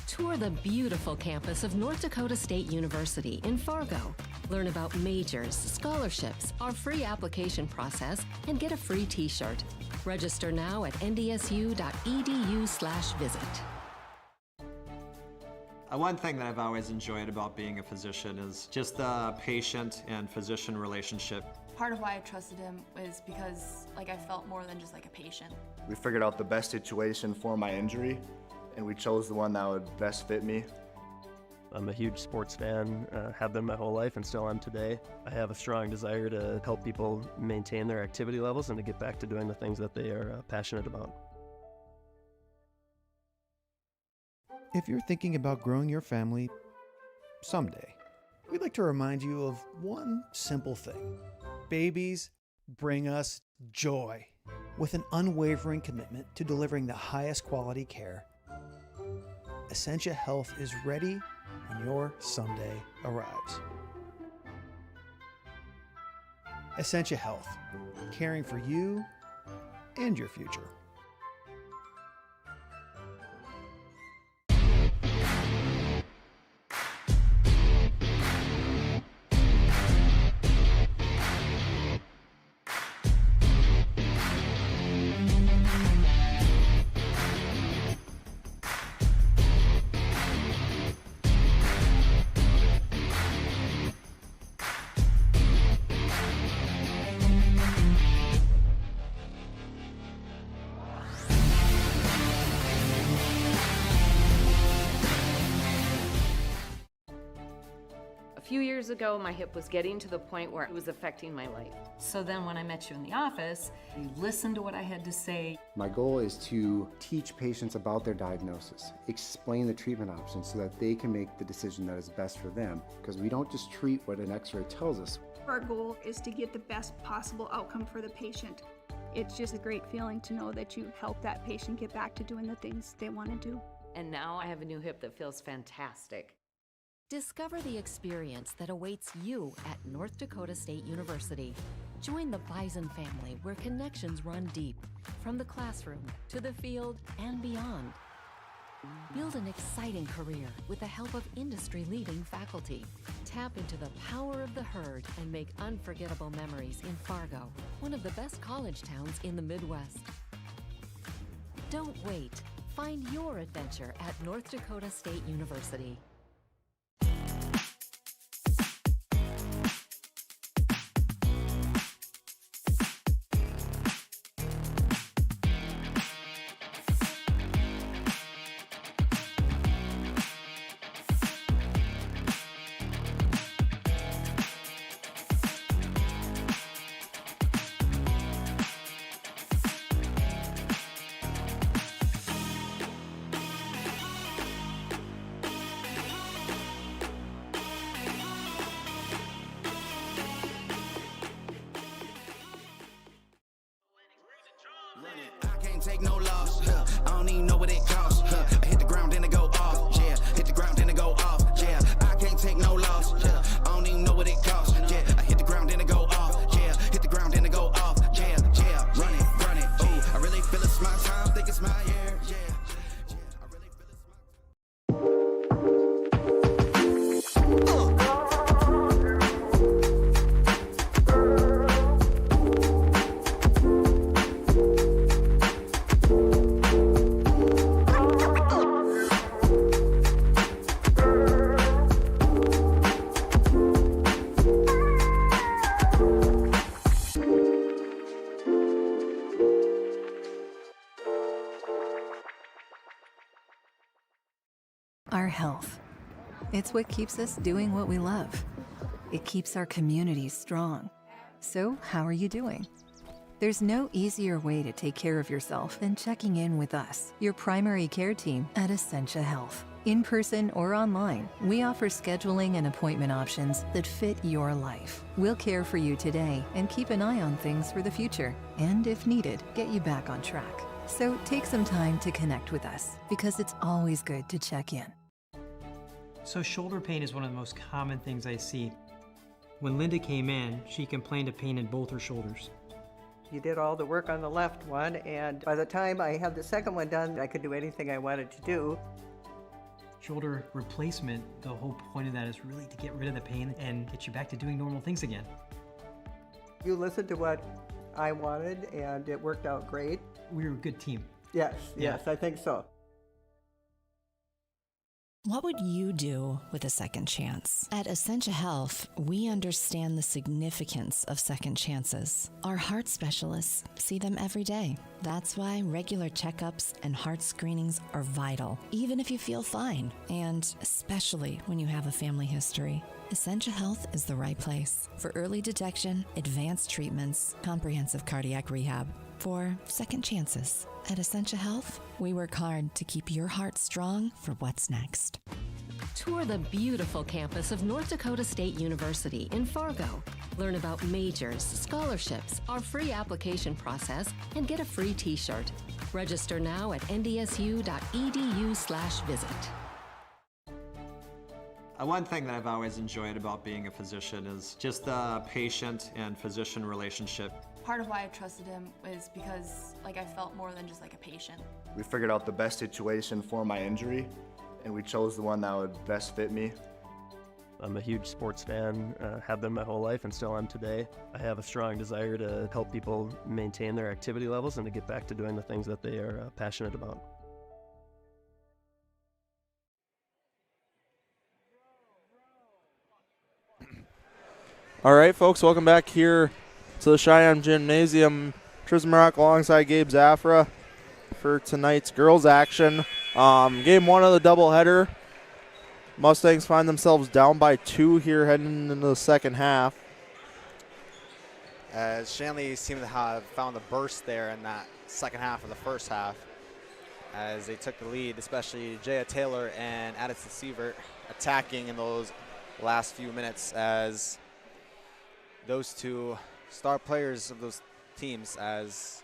Tour the beautiful campus of North Dakota State University in Fargo. Learn about majors, scholarships, our free application process, and get a free t-shirt. Register now at ndsu.edu/visit. One thing that I've always enjoyed about being a physician is just the patient and physician relationship. Part of why I trusted him is because I felt more than just a patient. We figured out the best situation for my injury, and we chose the one that would best fit me. I'm a huge sports fan, have been my whole life and still am today. I have a strong desire to help people maintain their activity levels and to get back to doing the things that they are passionate about. If you're thinking about growing your family someday, we'd like to remind you of one simple thing. Babies bring us joy. With an unwavering commitment to delivering the highest quality care, Essentia Health is ready when your someday arrives. Essentia Health, caring for you and your future. A few years ago, my hip was getting to the point where it was affecting my life. So then when I met you in the office, you listened to what I had to say. My goal is to teach patients about their diagnosis, explain the treatment options so that they can make the decision that is best for them, because we don't just treat what an x-ray tells us. Our goal is to get the best possible outcome for the patient. It's just a great feeling to know that you help that patient get back to doing the things they want to do. And now I have a new hip that feels fantastic. Discover the experience that awaits you at North Dakota State University. Join the Bison family where connections run deep, from the classroom to the field and beyond. Build an exciting career with the help of industry-leading faculty. Tap into the power of the herd and make unforgettable memories in Fargo, one of the best college towns in the Midwest. Don't wait. Find your adventure at North Dakota State University. I can't take no loss. I don't even know what it costs. I hit the ground then it go off. Yeah, hit the ground then it go off. Yeah, I can't take no loss. I don't even know what it costs. Yeah, I hit the ground then it go off. Yeah, hit the ground then it go off. Yeah, yeah, run it. Ooh, I really feel it's my time. Think it's my year. Yeah. Our health. It's what keeps us doing what we love. It keeps our communities strong. So, how are you doing? There's no easier way to take care of yourself than checking in with us, your primary care team at Essentia Health. In person or online, we offer scheduling and appointment options that fit your life. We'll care for you today and keep an eye on things for the future, and if needed, get you back on track. So take some time to connect with us, because it's always good to check in. So shoulder pain is one of the most common things I see. When Linda came in, she complained of pain in both her shoulders. You did all the work on the left one, and by the time I had the second one done, I could do anything I wanted to do. Shoulder replacement, the whole point of that is really to get rid of the pain and get you back to doing normal things again. You listened to what I wanted, and it worked out great. We were a good team. Yes, I think so. What would you do with a second chance? At Essentia Health, we understand the significance of second chances. Our heart specialists see them every day. That's why regular checkups and heart screenings are vital, even if you feel fine, and especially when you have a family history. Essentia Health is the right place for early detection, advanced treatments, comprehensive cardiac rehab, for second chances. At Essentia Health, we work hard to keep your heart strong for what's next. Tour the beautiful campus of North Dakota State University in Fargo. Learn about majors, scholarships, our free application process, and get a free t-shirt. Register now at ndsu.edu/visit. One thing that I've always enjoyed about being a physician is just the patient and physician relationship. Part of why I trusted him is because I felt more than just a patient. We figured out the best situation for my injury, and we chose the one that would best fit me. I'm a huge sports fan, have been my whole life and still am today. I have a strong desire to help people maintain their activity levels and to get back to doing the things that they are passionate about. All right, folks, welcome back here to the Cheyenne Gymnasium. Tristan Maroc alongside Gabe Zafra for tonight's girls action. Game one of the doubleheader. Mustangs find themselves down by 2 here heading into the second half. As Shanley seemed to have found the burst there in that second half of the first half, as they took the lead, especially Jaya Taylor and Addison Sievert attacking in those last few minutes, as those two star players of those teams, as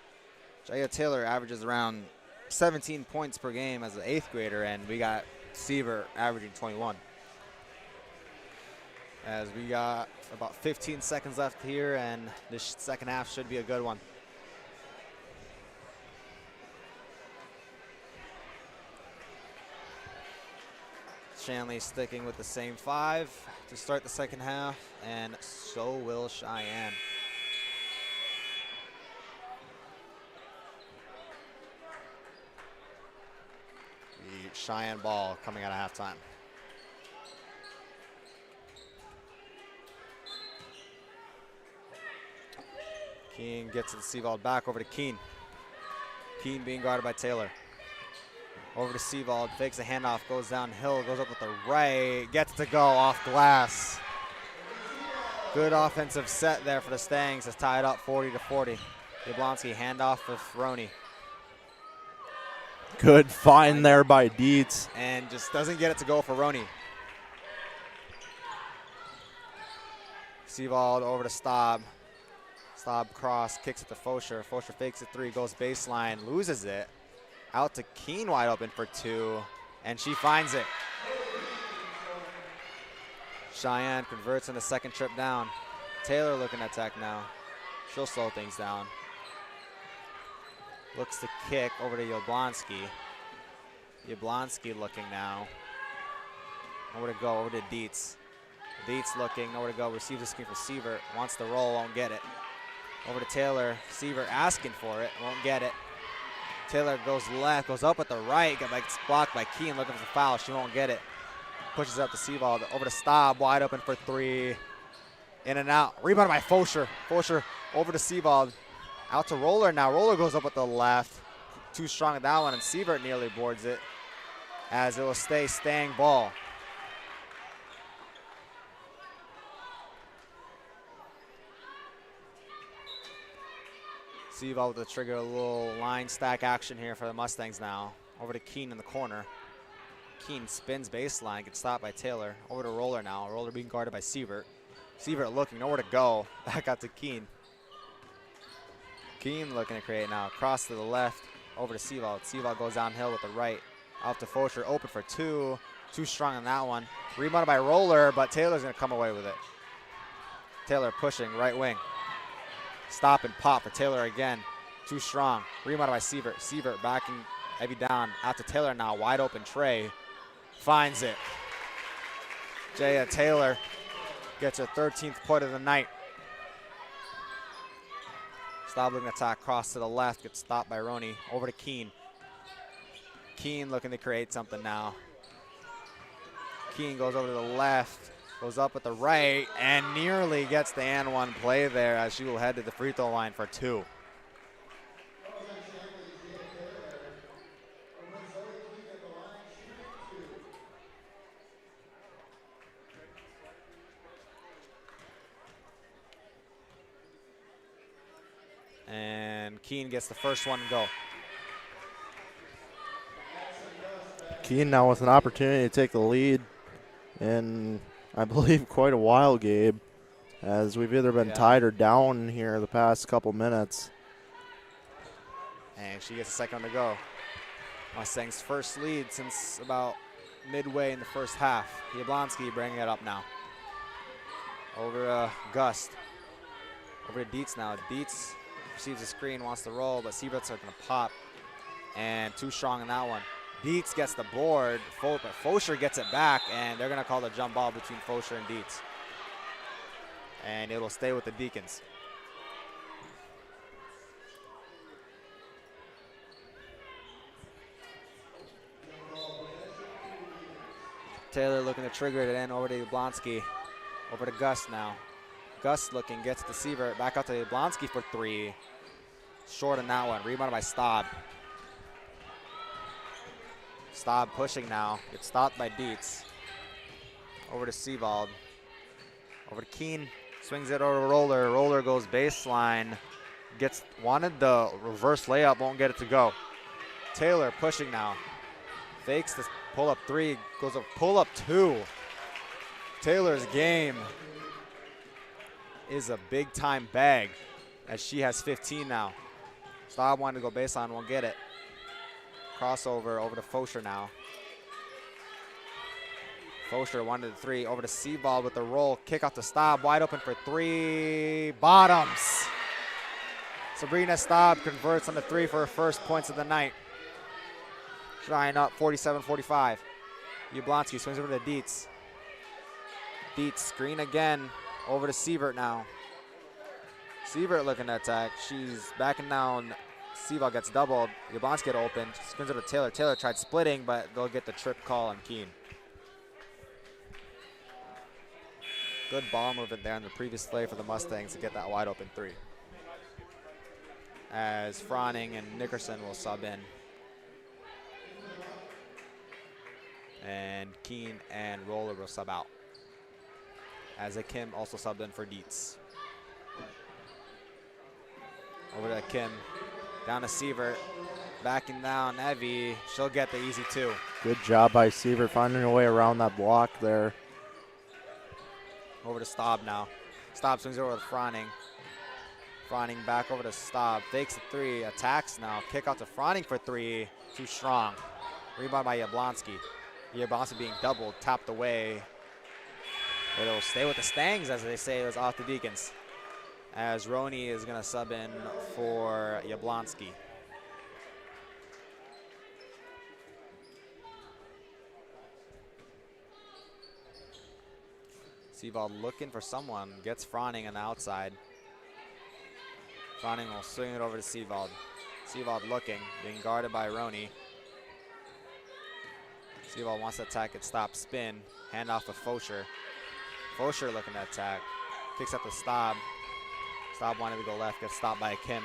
Jaya Taylor averages around 17 points per game as an 8th grader, and we got Sievert averaging 21. As we got about 15 seconds left here, and this second half should be a good one. Shanley sticking with the same 5 to start the second half, and so will Cheyenne. The Cheyenne ball coming out of halftime. Keene gets it, Seavald back over to Keene. Keene being guarded by Taylor. Over to Seavald, fakes a handoff, goes downhill, goes up with the right, gets to go off glass. Good offensive set there for the Stangs to tie it up 40-40. Jablonski handoff for Roney. Good find there by Dietz. And just doesn't get it to go for Roney. Seavald over to Staub. Staub cross, kicks it to Fosher. Fosher fakes it 3, goes baseline, loses it. Out to Keene, wide open for 2, and she finds it. Cheyenne converts on the second trip down. Taylor looking to attack now. She'll slow things down. Looks to kick over to Jablonski. Jablonski looking now. Nowhere to go, over to Dietz. Dietz looking, nowhere to go, receives the screen for Sievert. Wants the roll, won't get it. Over to Taylor. Sievert asking for it, won't get it. Taylor goes left, goes up at the right, gets blocked by Keene, looking for the foul. She won't get it. Pushes up to Seavald, over to Staub, wide open for 3. In and out. Rebound by Fosher. Fosher over to Seavald. Out to Roller now. Roller goes up with the left. Too strong at that one, and Sievert nearly boards it, as it will stay Stang ball. Seavald with the trigger, a little line stack action here for the Mustangs now. Over to Keene in the corner. Keene spins baseline, gets stopped by Taylor. Over to Roller now. Roller being guarded by Sievert. Sievert looking, nowhere to go. Back out to Keene. Keene looking to create now. Cross to the left, over to Seavald. Seavald goes downhill with the right. Out to Fosher, open for 2. Too strong on that one. Rebounded by Roller, but Taylor's going to come away with it. Taylor pushing, right wing. Stop and pop for Taylor again. Too strong. Rebounded by Sievert. Sievert backing heavy down. Out to Taylor now. Wide open Trey. Finds it. Jaya Taylor gets her 13th point of the night. Stop looking to attack. Cross to the left. Gets stopped by Roney. Over to Keene. Keene looking to create something now. Keen goes over to the left, goes up with the right, and nearly gets the and one play there as she will head to the free throw line for 2. And Keen gets the first one to go. Keen now with an opportunity to take the lead in, I believe, quite a while, Gabe, as we've either been tied or down here the past couple minutes. And she gets a second to go. Mustang's first lead since about midway in the first half. Jablonski bringing it up now. Over Gust. Over to Dietz now. Dietz receives a screen, wants to roll, but Sievert's are going to pop. And too strong in that one. Dietz gets the board, but Fosher gets it back, and they're going to call the jump ball between Fosher and Dietz. And it'll stay with the Deacons. Taylor looking to trigger it in over to Jablonski. Over to Gus now. Gus looking, gets to Sievert, back out to Jablonski for 3. Short on that one, rebounded by Staub. Staub pushing now, gets stopped by Dietz. Over to Sebald. Over to Keen, swings it over to Roller. Roller goes baseline, wanted the reverse layup, won't get it to go. Taylor pushing now, fakes the pull-up 3, goes up pull-up 2. Taylor's game is a big-time bag as she has 15 now. Staub wanted to go baseline, won't get it. Crossover over to Fosher now. Fosher wanted the 3, over to Sebald with the roll, kick out to Staub, wide open for 3, bottoms. Sabrina Staub converts on the 3 for her first points of the night. Shine up 47-45. Jablonski swings over to Dietz. Dietz screen again, over to Sievert now. Sievert looking to attack, she's backing down. Sebald gets doubled. Jablonski get open. Spins over to Taylor. Taylor tried splitting, but they'll get the trip call on Keen. Good ball movement there in the previous play for the Mustangs to get that wide open 3. As Froning and Nickerson will sub in. And Keen and Roller will sub out. As Kim also subbed in for Dietz. Over to Kim. Down to Sievert, backing down Evie. She'll get the easy 2. Good job by Sievert finding a way around that block there. Over to Staub now. Staub swings over to Froning. Froning back over to Staub. Fakes the 3, attacks now. Kick out to Froning for 3. Too strong. Rebound by Jablonski. Jablonski being doubled, tapped away. It'll stay with the Stangs, as they say. It was off the Deacons. As Roney is going to sub in for Jablonski. Sebald looking for someone, gets Froning on the outside. Froning will swing it over to Sebald. Sebald looking, being guarded by Roney. Sebald wants to attack it, stop, spin, hand off to Fosher. Fosher looking to attack, kicks up to Staub. Staub wanted to go left, gets stopped by Kim.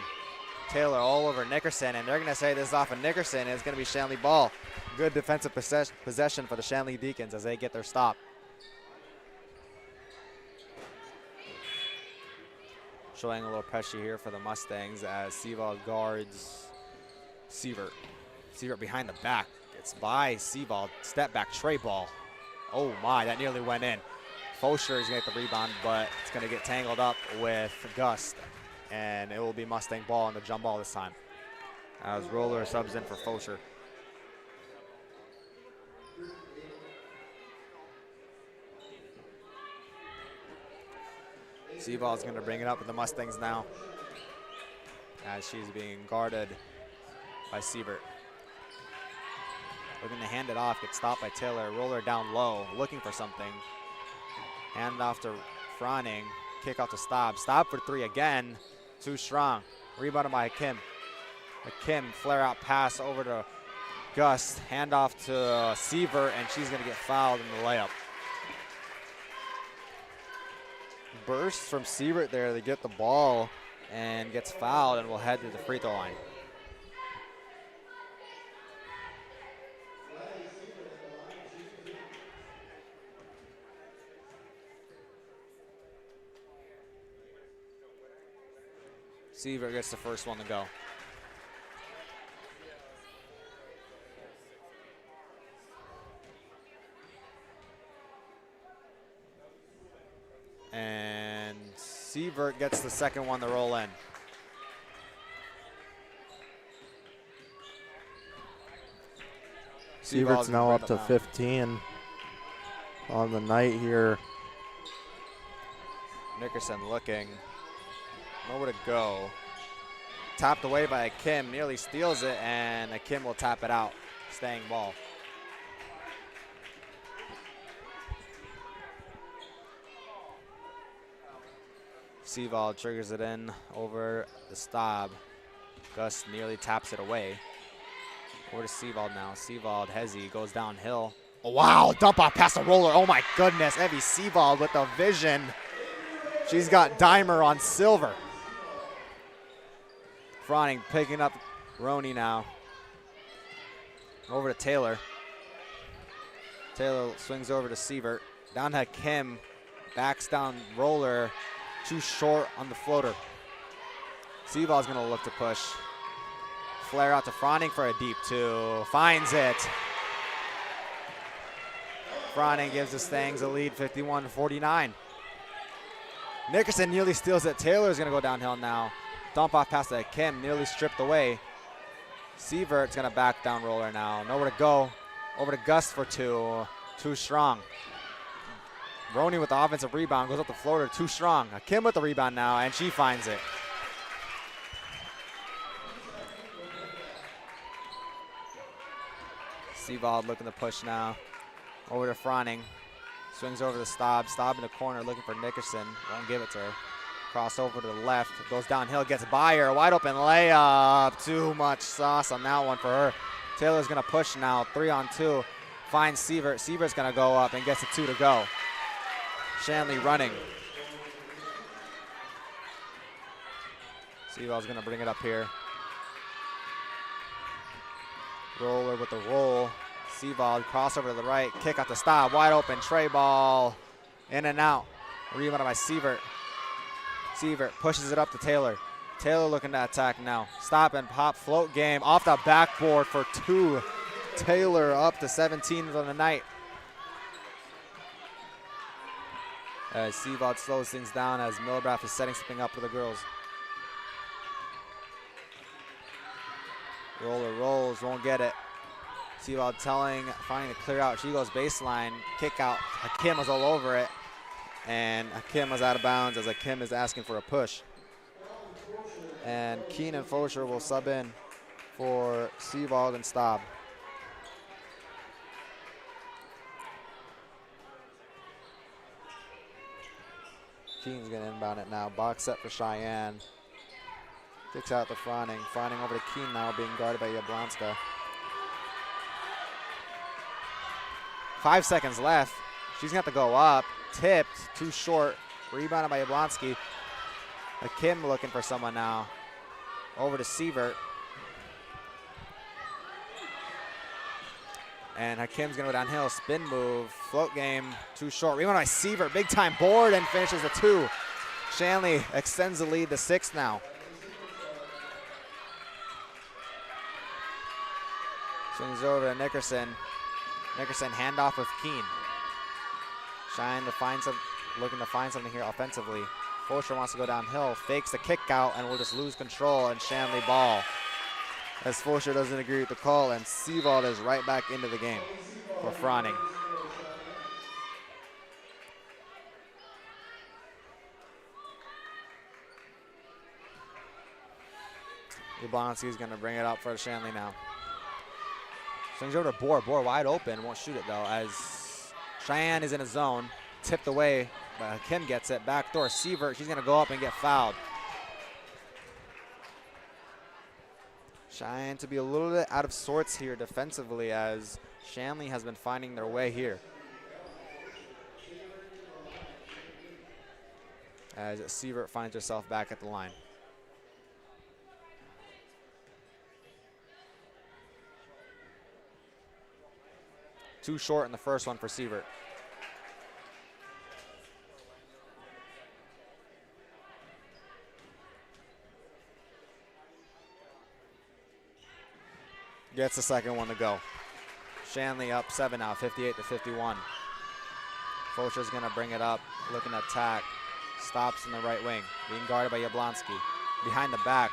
Taylor all over Nickerson, and they're going to say this is off of Nickerson, and it's going to be Shanley ball. Good defensive possession for the Shanley Deacons as they get their stop. Showing a little pressure here for the Mustangs as Sebald guards Sievert. Sievert behind the back. It's by Sebald. Step back tray ball. Oh my, that nearly went in. Fosher is going to get the rebound, but it's going to get tangled up with Gust. And it will be Mustang ball on the jump ball this time. As Roller subs in for Fosher. Sebald's going to bring it up with the Mustangs now as she's being guarded by Sievert. Looking to hand it off, gets stopped by Taylor. Roller down low, looking for something. Hand off to Froning. Kick out to Staub. Staub for 3 again. Too strong. Rebounded by Kim. Kim flare out pass over to Gus. Hand off to Sievert, and she's going to get fouled in the layup. burst from Sievert there to get the ball and gets fouled and will head to the free throw line. Sievert gets the first one to go. And Sievert gets the second one to roll in. Sievert's now up to 15 on the night here. Nickerson looking. Nowhere to go. Tapped away by Akim, nearly steals it, and Akim will tap it out. Staying ball. Seavald triggers it in over the Staub. Gus nearly taps it away. Over to Seavald now. Seavald, Hezzy goes downhill. Oh, wow, dump off past the roller. Oh my goodness, Evie Seavald with the vision. She's got dimer on silver. Froning picking up Roney now. Over to Taylor. Taylor swings over to Sievert. Down to Kim. Backs down roller. Too short on the floater. Seavald's gonna look to push. Flare out to Froning for a deep two. Finds it. Froning gives the Stangs a lead, 51-49. Nickerson nearly steals it. Taylor's gonna go downhill now. Dump off past to Kim, nearly stripped away. Sievert's gonna back down roller now. Nowhere to go. Over to Gus for two. Too strong. Roney with the offensive rebound, goes up the floater, too strong. Kim with the rebound now, and she finds it. Seavald looking to push now. Over to Froning. Swings over to Staub. Staub in the corner looking for Nickerson. Won't give it to her. Cross over to the left. Goes downhill, gets by her. Wide open layup. Too much sauce on that one for her. Taylor's going to push now. 3-on-2. Finds Sievert. Sievert's going to go up and gets a 2 to go. Shanley running. Seavald's going to bring it up here. Roller with the roll. Seavald crossover to the right. Kick out the Staub. Wide open. Tray ball. In and out. Rebound by Sievert. Sievert pushes it up to Taylor. Taylor looking to attack now. Stop and pop float game off the backboard for 2. Taylor up to 17 on the night. As Seavald slows things down as Milbraff is setting something up for the girls. Roller rolls, won't get it. Seavald finding to clear out. She goes baseline, kick out. Hakim was all over it. And Hakim was out of bounds as Hakim is asking for a push. And Keen and Fosher will sub in for Seavald and Staub. Keen's going to inbound it now. Box set for Cheyenne. Kicks out to Froning. Froning over to Keen now, being guarded by Yablonska. 5 seconds left. She's going to have to go up. Tipped, too short. Rebounded by Yablonski. Hakim looking for someone now. Over to Sievert. And Hakim's going to go downhill. Spin move. Float game. Too short. Rebound by Sievert. Big time board and finishes the 2. Shanley extends the lead to 6 now. Swings over to Nickerson. Nickerson handoff with Keen. Looking to find something here offensively. Fosher wants to go downhill. Fakes the kick out and will just lose control and Shanley ball. As Fosher doesn't agree with the call and Seavald is right back into the game for Froning. Yablonski is going to bring it up for Shanley now. Swings over to Bohr. Bohr wide open. Won't shoot it though as Cheyenne is in a zone. Tipped away, but Kim gets it. Backdoor Sievert. She's going to go up and get fouled. Cheyenne to be a little bit out of sorts here defensively as Shanley has been finding their way here. as Sievert finds herself back at the line. Too short in the first one for Sievert. Gets the second one to go. Shanley up 7 now, 58-51. Fosher's gonna bring it up, looking to attack. Stops in the right wing, being guarded by Jablonski. Behind the back,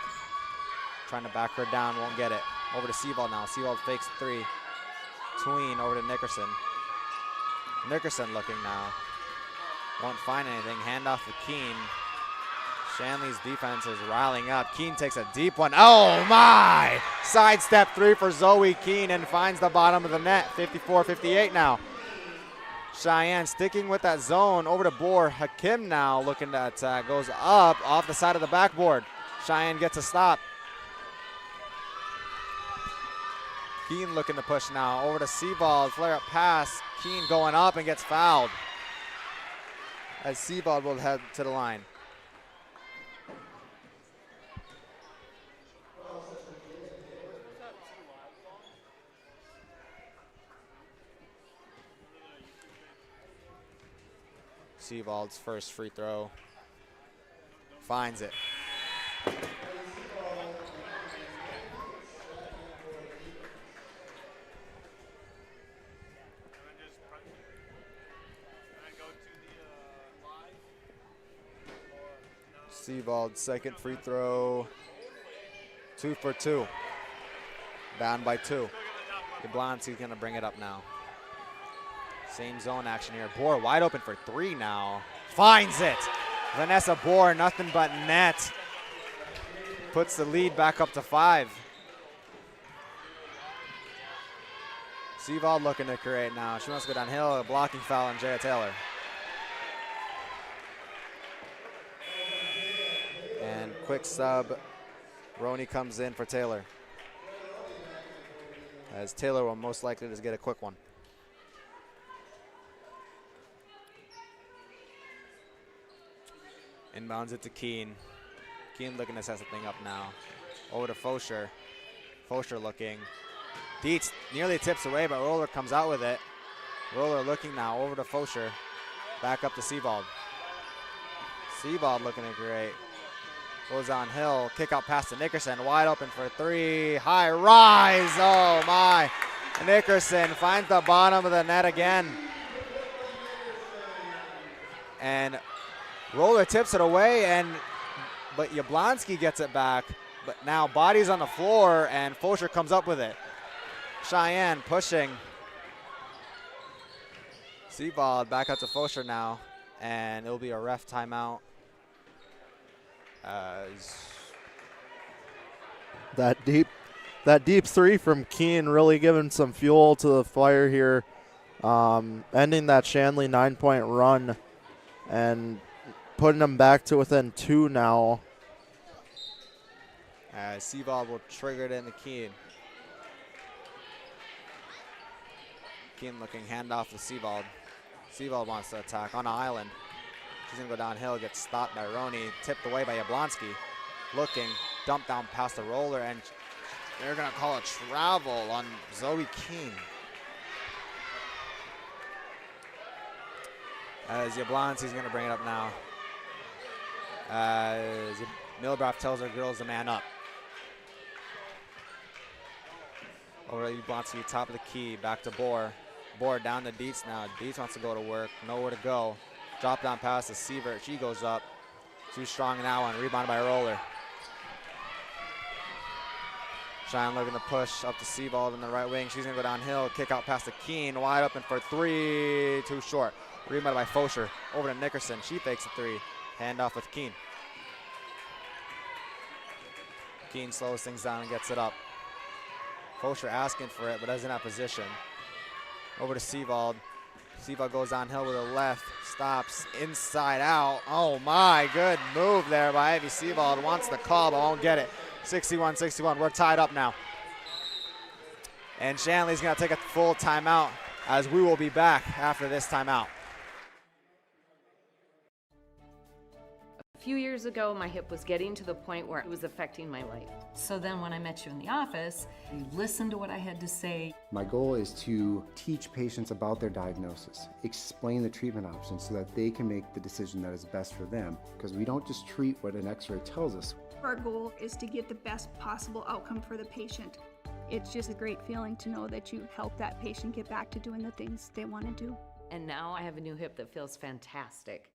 trying to back her down, won't get it. Over to Seawald now, Seawald fakes 3. Tween over to Nickerson. Nickerson looking now. Won't find anything, handoff to Keene. Shanley's defense is riling up. Keene takes a deep one. Oh my! Sidestep 3 for Zoe Keene and finds the bottom of the net. 54-58 now. Cheyenne sticking with that zone. Over to Boer. Hakim now looking to attack. Goes up off the side of the backboard. Cheyenne gets a stop. Keene looking to push now. Over to Seabald. Flare up pass. Keene going up and gets fouled. As Seabald will head to the line. Seabald's first free throw. Finds it. Seabald's second free throw. 2 for 2. Down by 2. Jablonski's gonna bring it up now. Same zone action here. Boer wide open for 3 now. Finds it. Vanessa Boer, nothing but net. Puts the lead back up to 5. Seawald looking to create now. She wants to go downhill. A blocking foul on Jaya Taylor. And quick sub. Roney comes in for Taylor. As Taylor will most likely just get a quick one. Inbounds it to Keene. Keene looking to set something up now. Over to Fosher. Fosher looking. Dietz nearly tips away, but Roller comes out with it. Roller looking now. Over to Fosher. Back up to Seabald. Seabald looking to great. Goes on Hill. Kick out pass to Nickerson. Wide open for 3. High rise. Oh my. Nickerson finds the bottom of the net again. And Roller tips it away, but Jablonski gets it back. But now body's on the floor, and Fosher comes up with it. Cheyenne pushing. Seabald back up to Fosher now, and it'll be a ref timeout. That deep 3 from Keene really giving some fuel to the fire here, ending that Shanley 9-point run and putting them back to within 2 now. Seabald will trigger it into Keene. Keene looking handoff to Seabald. Seabald wants to attack on an island. She's gonna go downhill, gets stopped by Roney, tipped away by Jablonski. Looking, dump down past the Roller, and they're gonna call a travel on Zoe Keene. As Jablonski's gonna bring it up now. As Milbroff tells her girls to man up. Over to Jablonski, top of the key, back to Boer. Boer down to Dietz now. Dietz wants to go to work, nowhere to go. Drop down pass to Sievert. She goes up. Too strong now on, rebounded by Roller. Cheyenne looking to push up to Seabald in the right wing. She's gonna go downhill, kick out past to Keene, wide open for 3, too short. Rebounded by Fosher. Over to Nickerson. She fakes a 3. Handoff with Keene. Keene slows things down and gets it up. Fosher asking for it, but doesn't have position. Over to Seabald. Seabald goes downhill with a left. Stops inside out. Oh my, good move there by Ivy Seabald. Wants the call, but won't get it. 61-61. We're tied up now. And Shanley's going to take a full timeout, as we will be back after this timeout. A few years ago, my hip was getting to the point where it was affecting my life. So then when I met you in the office, you listened to what I had to say. My goal is to teach patients about their diagnosis, explain the treatment options so that they can make the decision that is best for them, because we don't just treat what an x-ray tells us. Our goal is to get the best possible outcome for the patient. It's just a great feeling to know that you help that patient get back to doing the things they want to do. And now I have a new hip that feels fantastic.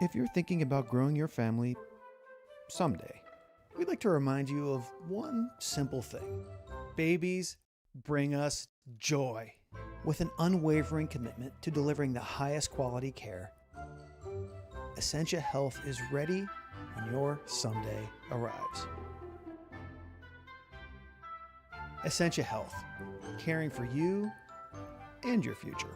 If you're thinking about growing your family someday, we'd like to remind you of one simple thing. Babies bring us joy. With an unwavering commitment to delivering the highest quality care, Essentia Health is ready when your someday arrives. Essentia Health, caring for you and your future.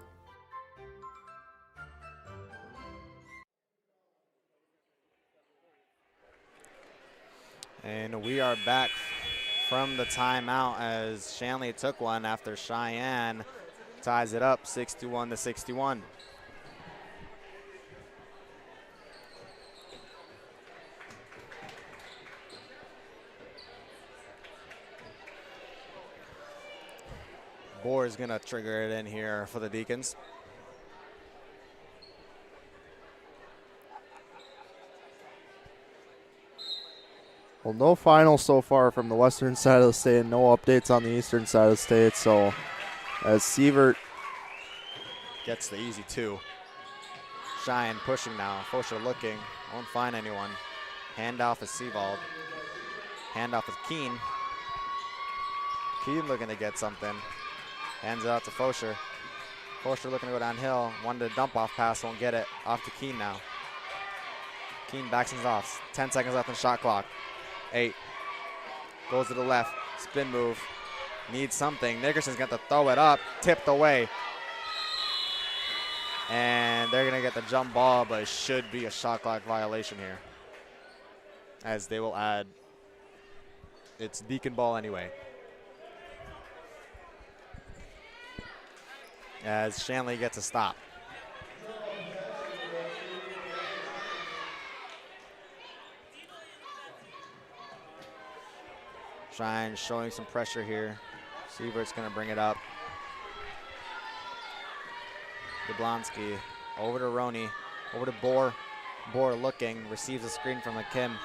And we are back from the timeout as Shanley took one after Cheyenne ties it up 61 to 61. Bohr is going to trigger it in here for the Deacons. Well, no finals so far from the western side of the state, and no updates on the eastern side of the state. So as Sievert gets the easy two. Cheyenne pushing now. Fosher looking. Won't find anyone. Handoff is Seavold. Handoff is Keen. Keen looking to get something. Hands it out to Fosher. Fosher looking to go downhill. Wanted to dump off pass, won't get it. Off to Keen now. Keen backs things off. 10 seconds left on shot clock. 8. Goes to the left. Spin move. Needs something. Nickerson's got to throw it up. Tipped away. And they're going to get the jump ball, but it should be a shot clock violation here, as they will add. It's Deacon ball anyway. As Shanley gets a stop. Shine showing some pressure here. Sievert's going to bring it up. Jablonski over to Roney, over to Bohr. Bohr looking, receives a screen from Kim.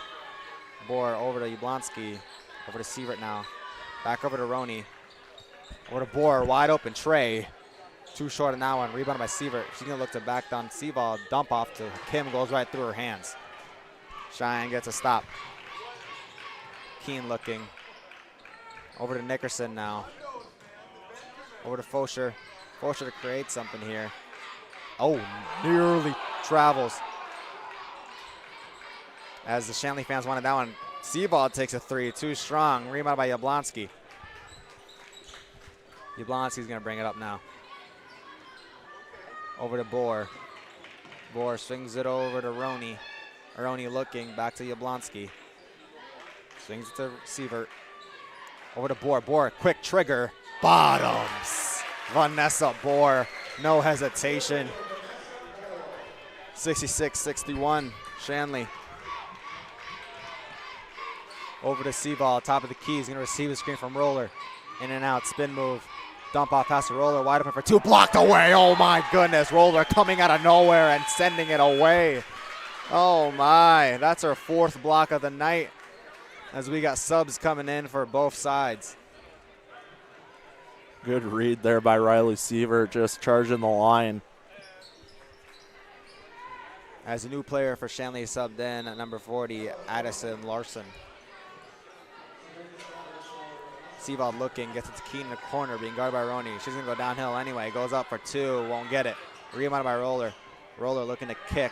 Bohr over to Jablonski, over to Sievert now. Back over to Roney. Over to Bohr, wide open Trey. Too short on that one, rebounded by Sievert. She's going to look to back down Seavold. Dump off to Kim, goes right through her hands. Cheyenne gets a stop. Keen looking. Over to Nickerson now. Over to Fosher. Fosher to create something here. Oh, nearly travels. As the Shanley fans wanted that one. Seavold takes a 3, too strong. Rebound by Jablonski. Jablonski's going to bring it up now. Over to Bohr. Bohr swings it over to Roney. Roney looking, back to Jablonski. Swings it to Sievert. Over to Bohr. Bohr, quick trigger. Bottoms. Vanessa Bohr, no hesitation. 66-61, Shanley. Over to Seavold, top of the key. He's going to receive the screen from Roller. In and out, spin move. Dump off past the Roller, wide open for 2. Blocked away, oh my goodness. Roller coming out of nowhere and sending it away. Oh my, that's our 4th block of the night, as we got subs coming in for both sides. Good read there by Riley Sievert, just charging the line. As a new player for Shanley subbed in at number 40, Addison Larson. Seavold looking, gets it to Keen in the corner, being guarded by Roney. She's going to go downhill anyway, goes up for 2, won't get it. Rebounded by Roller. Roller looking to kick.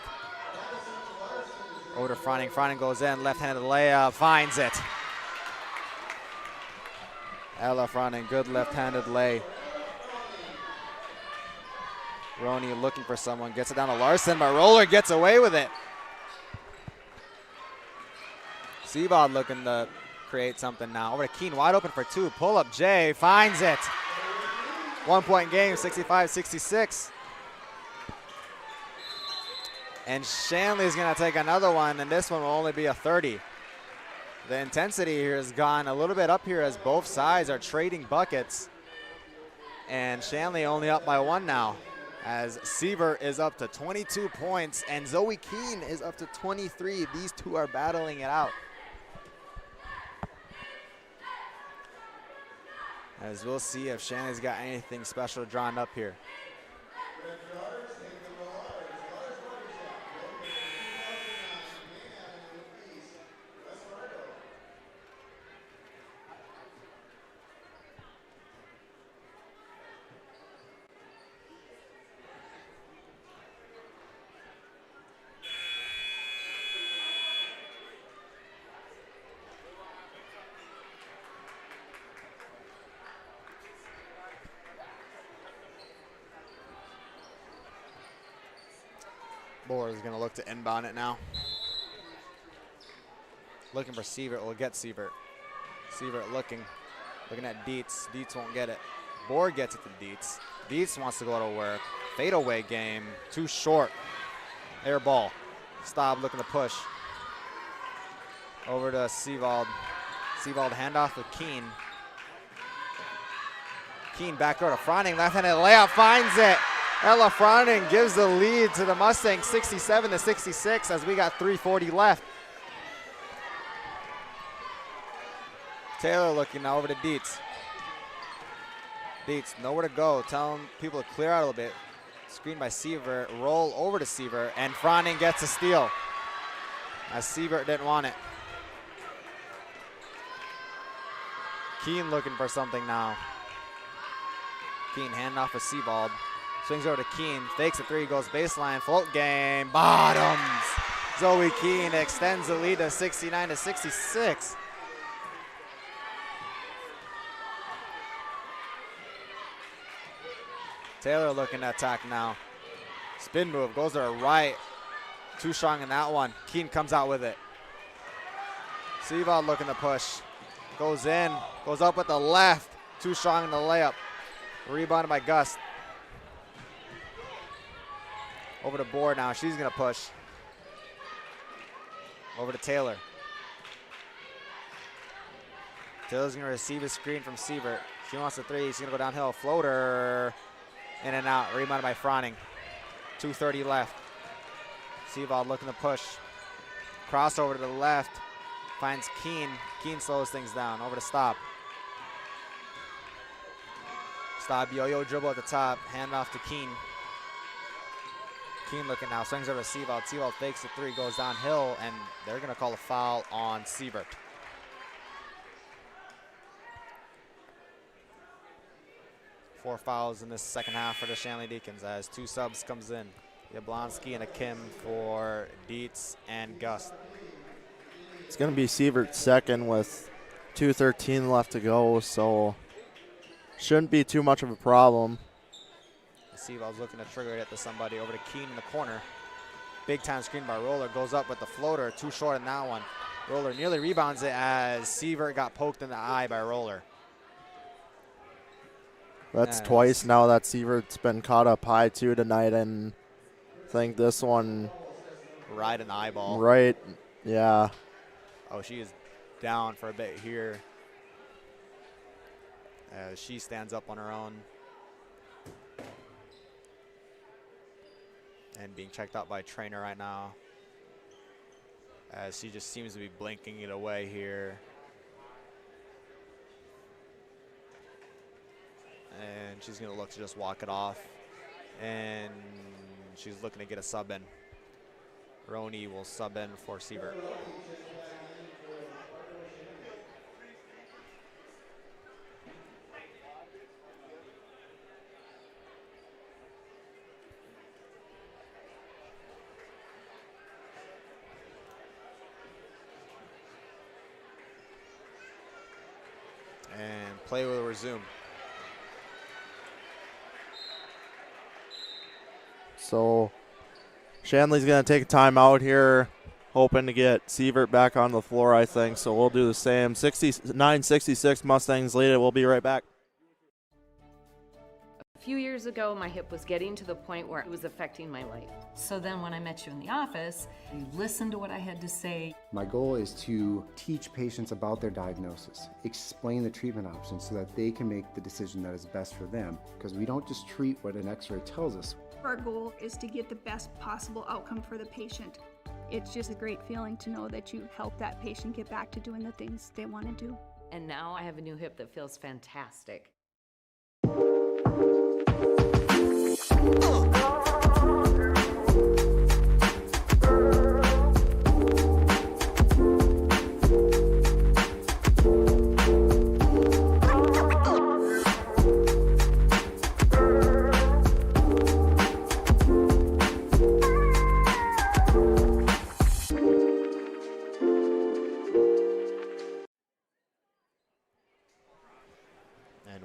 Over to Froning. Froning goes in, left-handed layup, finds it. Ella Froning, good left-handed lay. Roney looking for someone, gets it down to Larson, but Roller gets away with it. Seavold looking to create something now. Over to Keen, wide open for 2. Pull up Jay, finds it. 1-point game, 65-66. And Shanley's going to take another one, and this one will only be a 30. The intensity here has gone a little bit up here as both sides are trading buckets. And Shanley only up by 1 now, as Sievert is up to 22 points and Zoe Keene is up to 23. These two are battling it out. As we'll see if Shanley's got anything special drawn up here. Bohr is going to look to inbound it now. Looking for Sievert. Will get Sievert. Sievert looking at Dietz. Dietz won't get it. Bohr gets it to Dietz. Dietz wants to go to work. Fadeaway game. Too short. Air ball. Staub looking to push. Over to Sievald. Sievald handoff to Keene. Keene back door to Froning. Left-handed layup. Finds it. Ella Froning gives the lead to the Mustangs 67-66 as we got 3:40 left. Taylor looking now over to Dietz. Dietz, nowhere to go. Telling people to clear out a little bit. Screen by Sievert. Roll over to Sievert. And Froning gets a steal as Sievert didn't want it. Keene looking for something now. Keene handoff for Sievald. Swings over to Keene, fakes a 3, goes baseline, float game, bottoms. Zoe Keene extends the lead to 69-66. Taylor looking to attack now. Spin move, goes to her right. Too strong in that one. Keene comes out with it. Sievald looking to push. Goes in, goes up with the left. Too strong in the layup. Rebounded by Gus. Over to Bohr now. She's going to push. Over to Taylor. Taylor's going to receive a screen from Sievert. She wants the 3. She's going to go downhill. Floater. In and out. Rebounded by Froning. 2:30 left. Sievald looking to push. Crossover to the left. Finds Keene. Keene slows things down. Over to Staub. Staub yo-yo dribble at the top. Hand off to Keene. Keene looking now, swings over to Sievald. Sievald fakes the 3, goes downhill, and they're going to call a foul on Sievert. Four fouls in this second half for the Shanley Deacons as 2 subs comes in. Yablonski and a Kim for Dietz and Gus. It's going to be Sievert's second with 2:13 left to go, so shouldn't be too much of a problem. Sievald's looking to trigger it to somebody. Over to Keene in the corner. Big time screen by Roller. Goes up with the floater. Too short in that one. Roller nearly rebounds it as Sievert got poked in the eye by Roller. That's twice now that Sievert's been caught up high too tonight, and I think this one. Right in the eyeball. Right, yeah. Oh, she is down for a bit here as she stands up on her own. And being checked out by a trainer right now as she just seems to be blinking it away here. And she's going to look to just walk it off. And she's looking to get a sub in. Roney will sub in for Sievert. And play will resume. So Shanley's going to take a timeout here, hoping to get Sievert back on the floor, I think. So we'll do the same. 69-66 Mustangs lead it. We'll be right back. few years ago, my hip was getting to the point where it was affecting my life. So then when I met you in the office, you listened to what I had to say. My goal is to teach patients about their diagnosis, explain the treatment options so that they can make the decision that is best for them, because we don't just treat what an x-ray tells us. Our goal is to get the best possible outcome for the patient. It's just a great feeling to know that you help that patient get back to doing the things they want to do. And now I have a new hip that feels fantastic.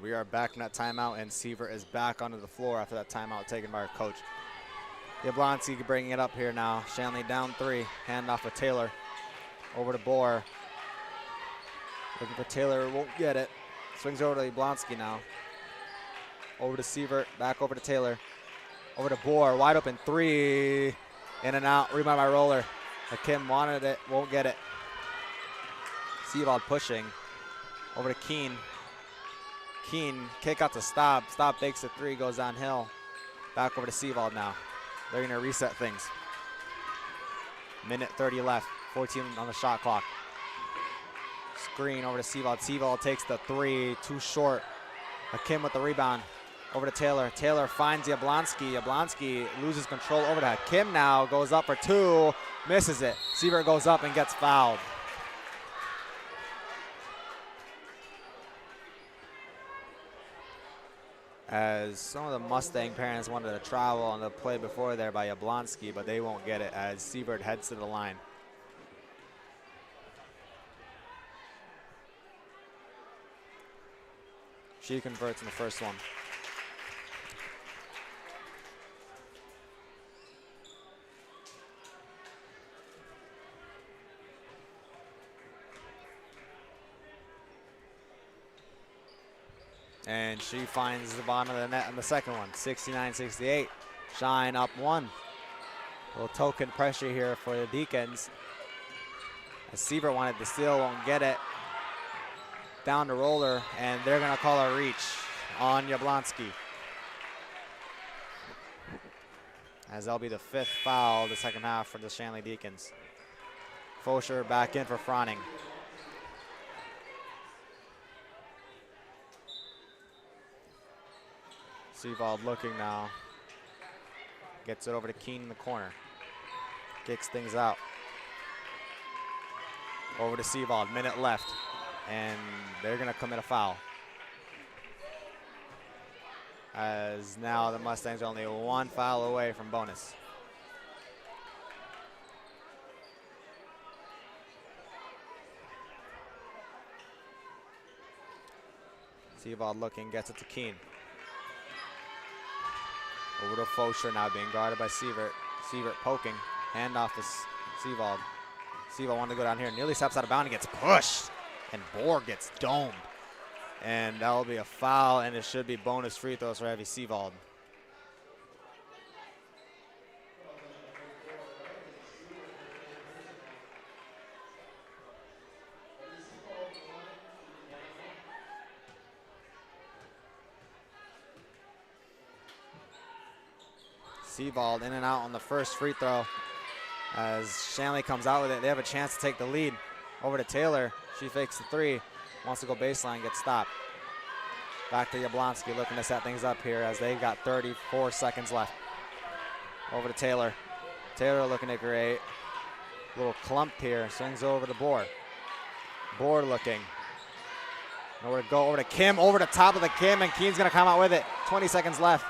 We are back in that timeout, and Seaver is back onto the floor after that timeout taken by our coach. Yablonski bringing it up here now. Shanley down 3. Hand off to Taylor. Over to Bohr. Looking for Taylor, won't get it. Swings over to Yablonski now. Over to Seaver, back over to Taylor. Over to Bohr, wide open 3. In and out, rebound by Roller. Kim wanted it, won't get it. Seavald pushing. Over to Keene. Keene, kick out to Staub. Staub fakes a 3, goes downhill. Back over to Seavald now. They're going to reset things. Minute 30 left, 14 on the shot clock. Screen over to Seavald. Seavald takes the 3, too short. Hakim with the rebound. Over to Taylor. Taylor finds Yablonski. Yablonski loses control over to Hakim now. Goes up for 2, misses it. Seaver goes up and gets fouled. As some of the Mustang parents wanted to travel on the play before there by Yablonski, but they won't get it as Siebert heads to the line. She converts in the first one. And she finds the bottom of the net in the second one, 69-68. Shine up 1. A little token pressure here for the Deacons. As Siebert wanted to steal, won't get it. Down to Roller, and they're gonna call a reach on Yablonski. As that'll be the 5th foul of the second half for the Shanley Deacons. Fosher back in for Froning. Seavald looking now. Gets it over to Keene in the corner. Kicks things out. Over to Seavald, minute left. And they're gonna commit a foul. As now the Mustangs are only 1 foul away from bonus. Seavald looking, gets it to Keene. Over to Fosher now, being guarded by Sievert. Sievert poking, handoff to Seavald. Seavald wanted to go down here, nearly steps out of bounds, gets pushed, and Bohr gets domed. And that will be a foul, and it should be bonus free throws for Evie Seavald. Seavald in and out on the first free throw. As Shanley comes out with it, they have a chance to take the lead. Over to Taylor, she fakes the 3, wants to go baseline, gets stopped. Back to Yablonski looking to set things up here as they've got 34 seconds left. Over to Taylor. Taylor looking to create a little clump here, swings over to Bohr. Bohr looking. Nowhere to go, over to Kim, over the top of the Kim, and Keene's gonna come out with it. 20 seconds left.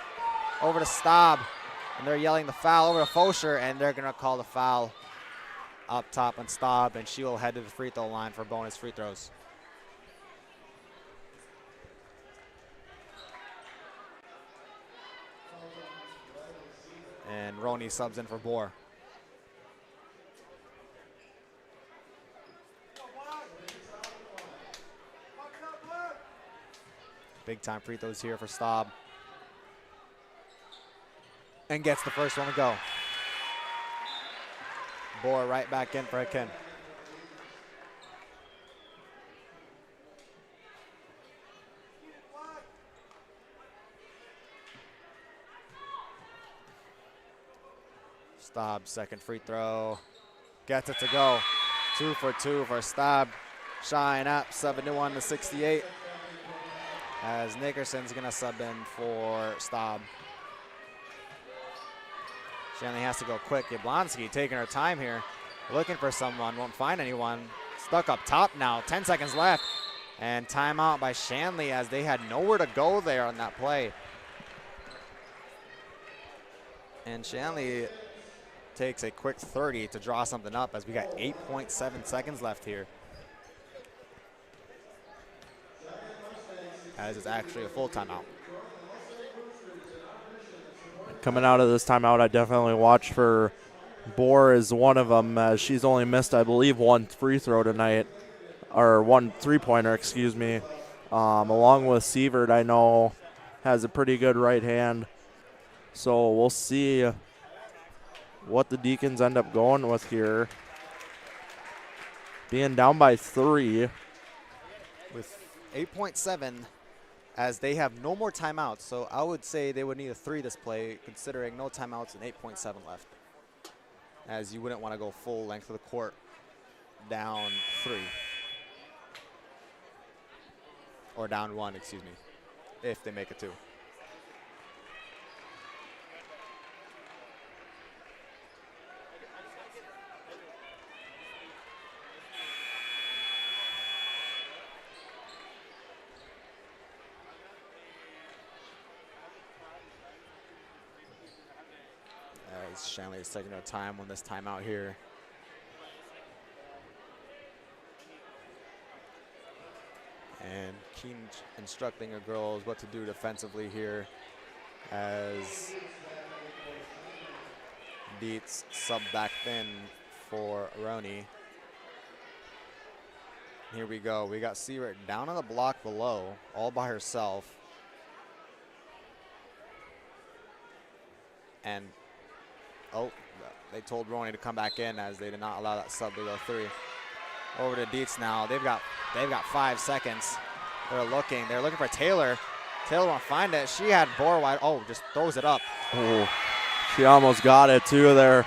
Over to Staub. And they're yelling the foul over to Fosher, and they're going to call the foul up top on Staub, and she will head to the free throw line for bonus free throws. And Roney subs in for Bohr. Big time free throws here for Staub. and gets the first one to go. Bohr right back in for a kin. Staub, second free throw. Gets it to go. 2 for 2 for Staub. Shine up 71-68. As Nickerson's going to sub in for Staub. Shanley has to go quick. Yablonski taking her time here. Looking for someone. Won't find anyone. Stuck up top now. 10 seconds left. And timeout by Shanley as they had nowhere to go there on that play. And Shanley takes a quick 30 to draw something up as we got 8.7 seconds left here. As it's actually a full timeout. Coming out of this timeout, I definitely watch for Bohr as one of them, as she's only missed, I believe, one free throw tonight, or one three-pointer, excuse me. Along with Sievert, I know, has a pretty good right hand. So we'll see what the Deacons end up going with here. Being down by 3. With 8.7, as they have no more timeouts. So I would say they would need a 3 this play, considering no timeouts and 8.7 left. As you wouldn't want to go full length of the court down 3. Or down 1, excuse me, if they make it 2. Shanley is taking her time on this timeout here. And Keen instructing her girls what to do defensively here as Dietz sub back in for Roney. Here we go. We got Sievert down on the block below, all by herself. And oh, they told Roney to come back in as they did not allow that sub to go 3. Over to Dietz now. They've got 5 seconds. They're looking for Taylor. Taylor won't find it. She had Bohr wide. Oh, just throws it up. Oh, she almost got it too there.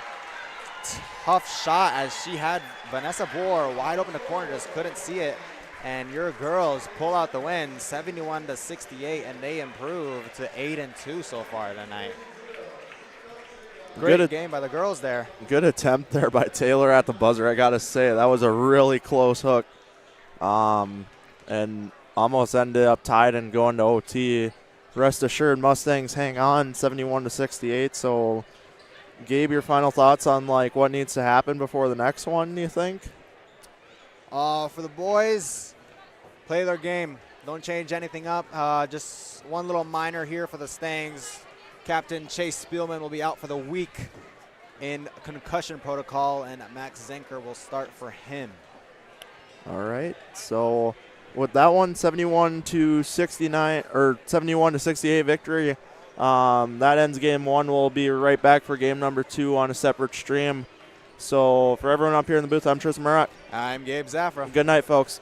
Tough shot as she had Vanessa Bohr wide open the corner, just couldn't see it. And your girls pull out the win, 71-68, and they improve to 8-2 so far tonight. Great game by the girls there. Good attempt there by Taylor at the buzzer, I got to say. That was a really close hook. And almost ended up tied and going to OT. Rest assured, Mustangs hang on 71-68. So, Gabe, your final thoughts on like what needs to happen before the next one, do you think? For the boys, play their game. Don't change anything up. Just one little minor here for the Stangs. Captain Chase Spielman will be out for the week in concussion protocol, and Max Zenker will start for him. All right. So with that one, 71-69 or 71-68 victory, that ends game 1. We'll be right back for game number 2 on a separate stream. So for everyone up here in the booth, I'm Tristan Murak. I'm Gabe Zafra. Good night, folks.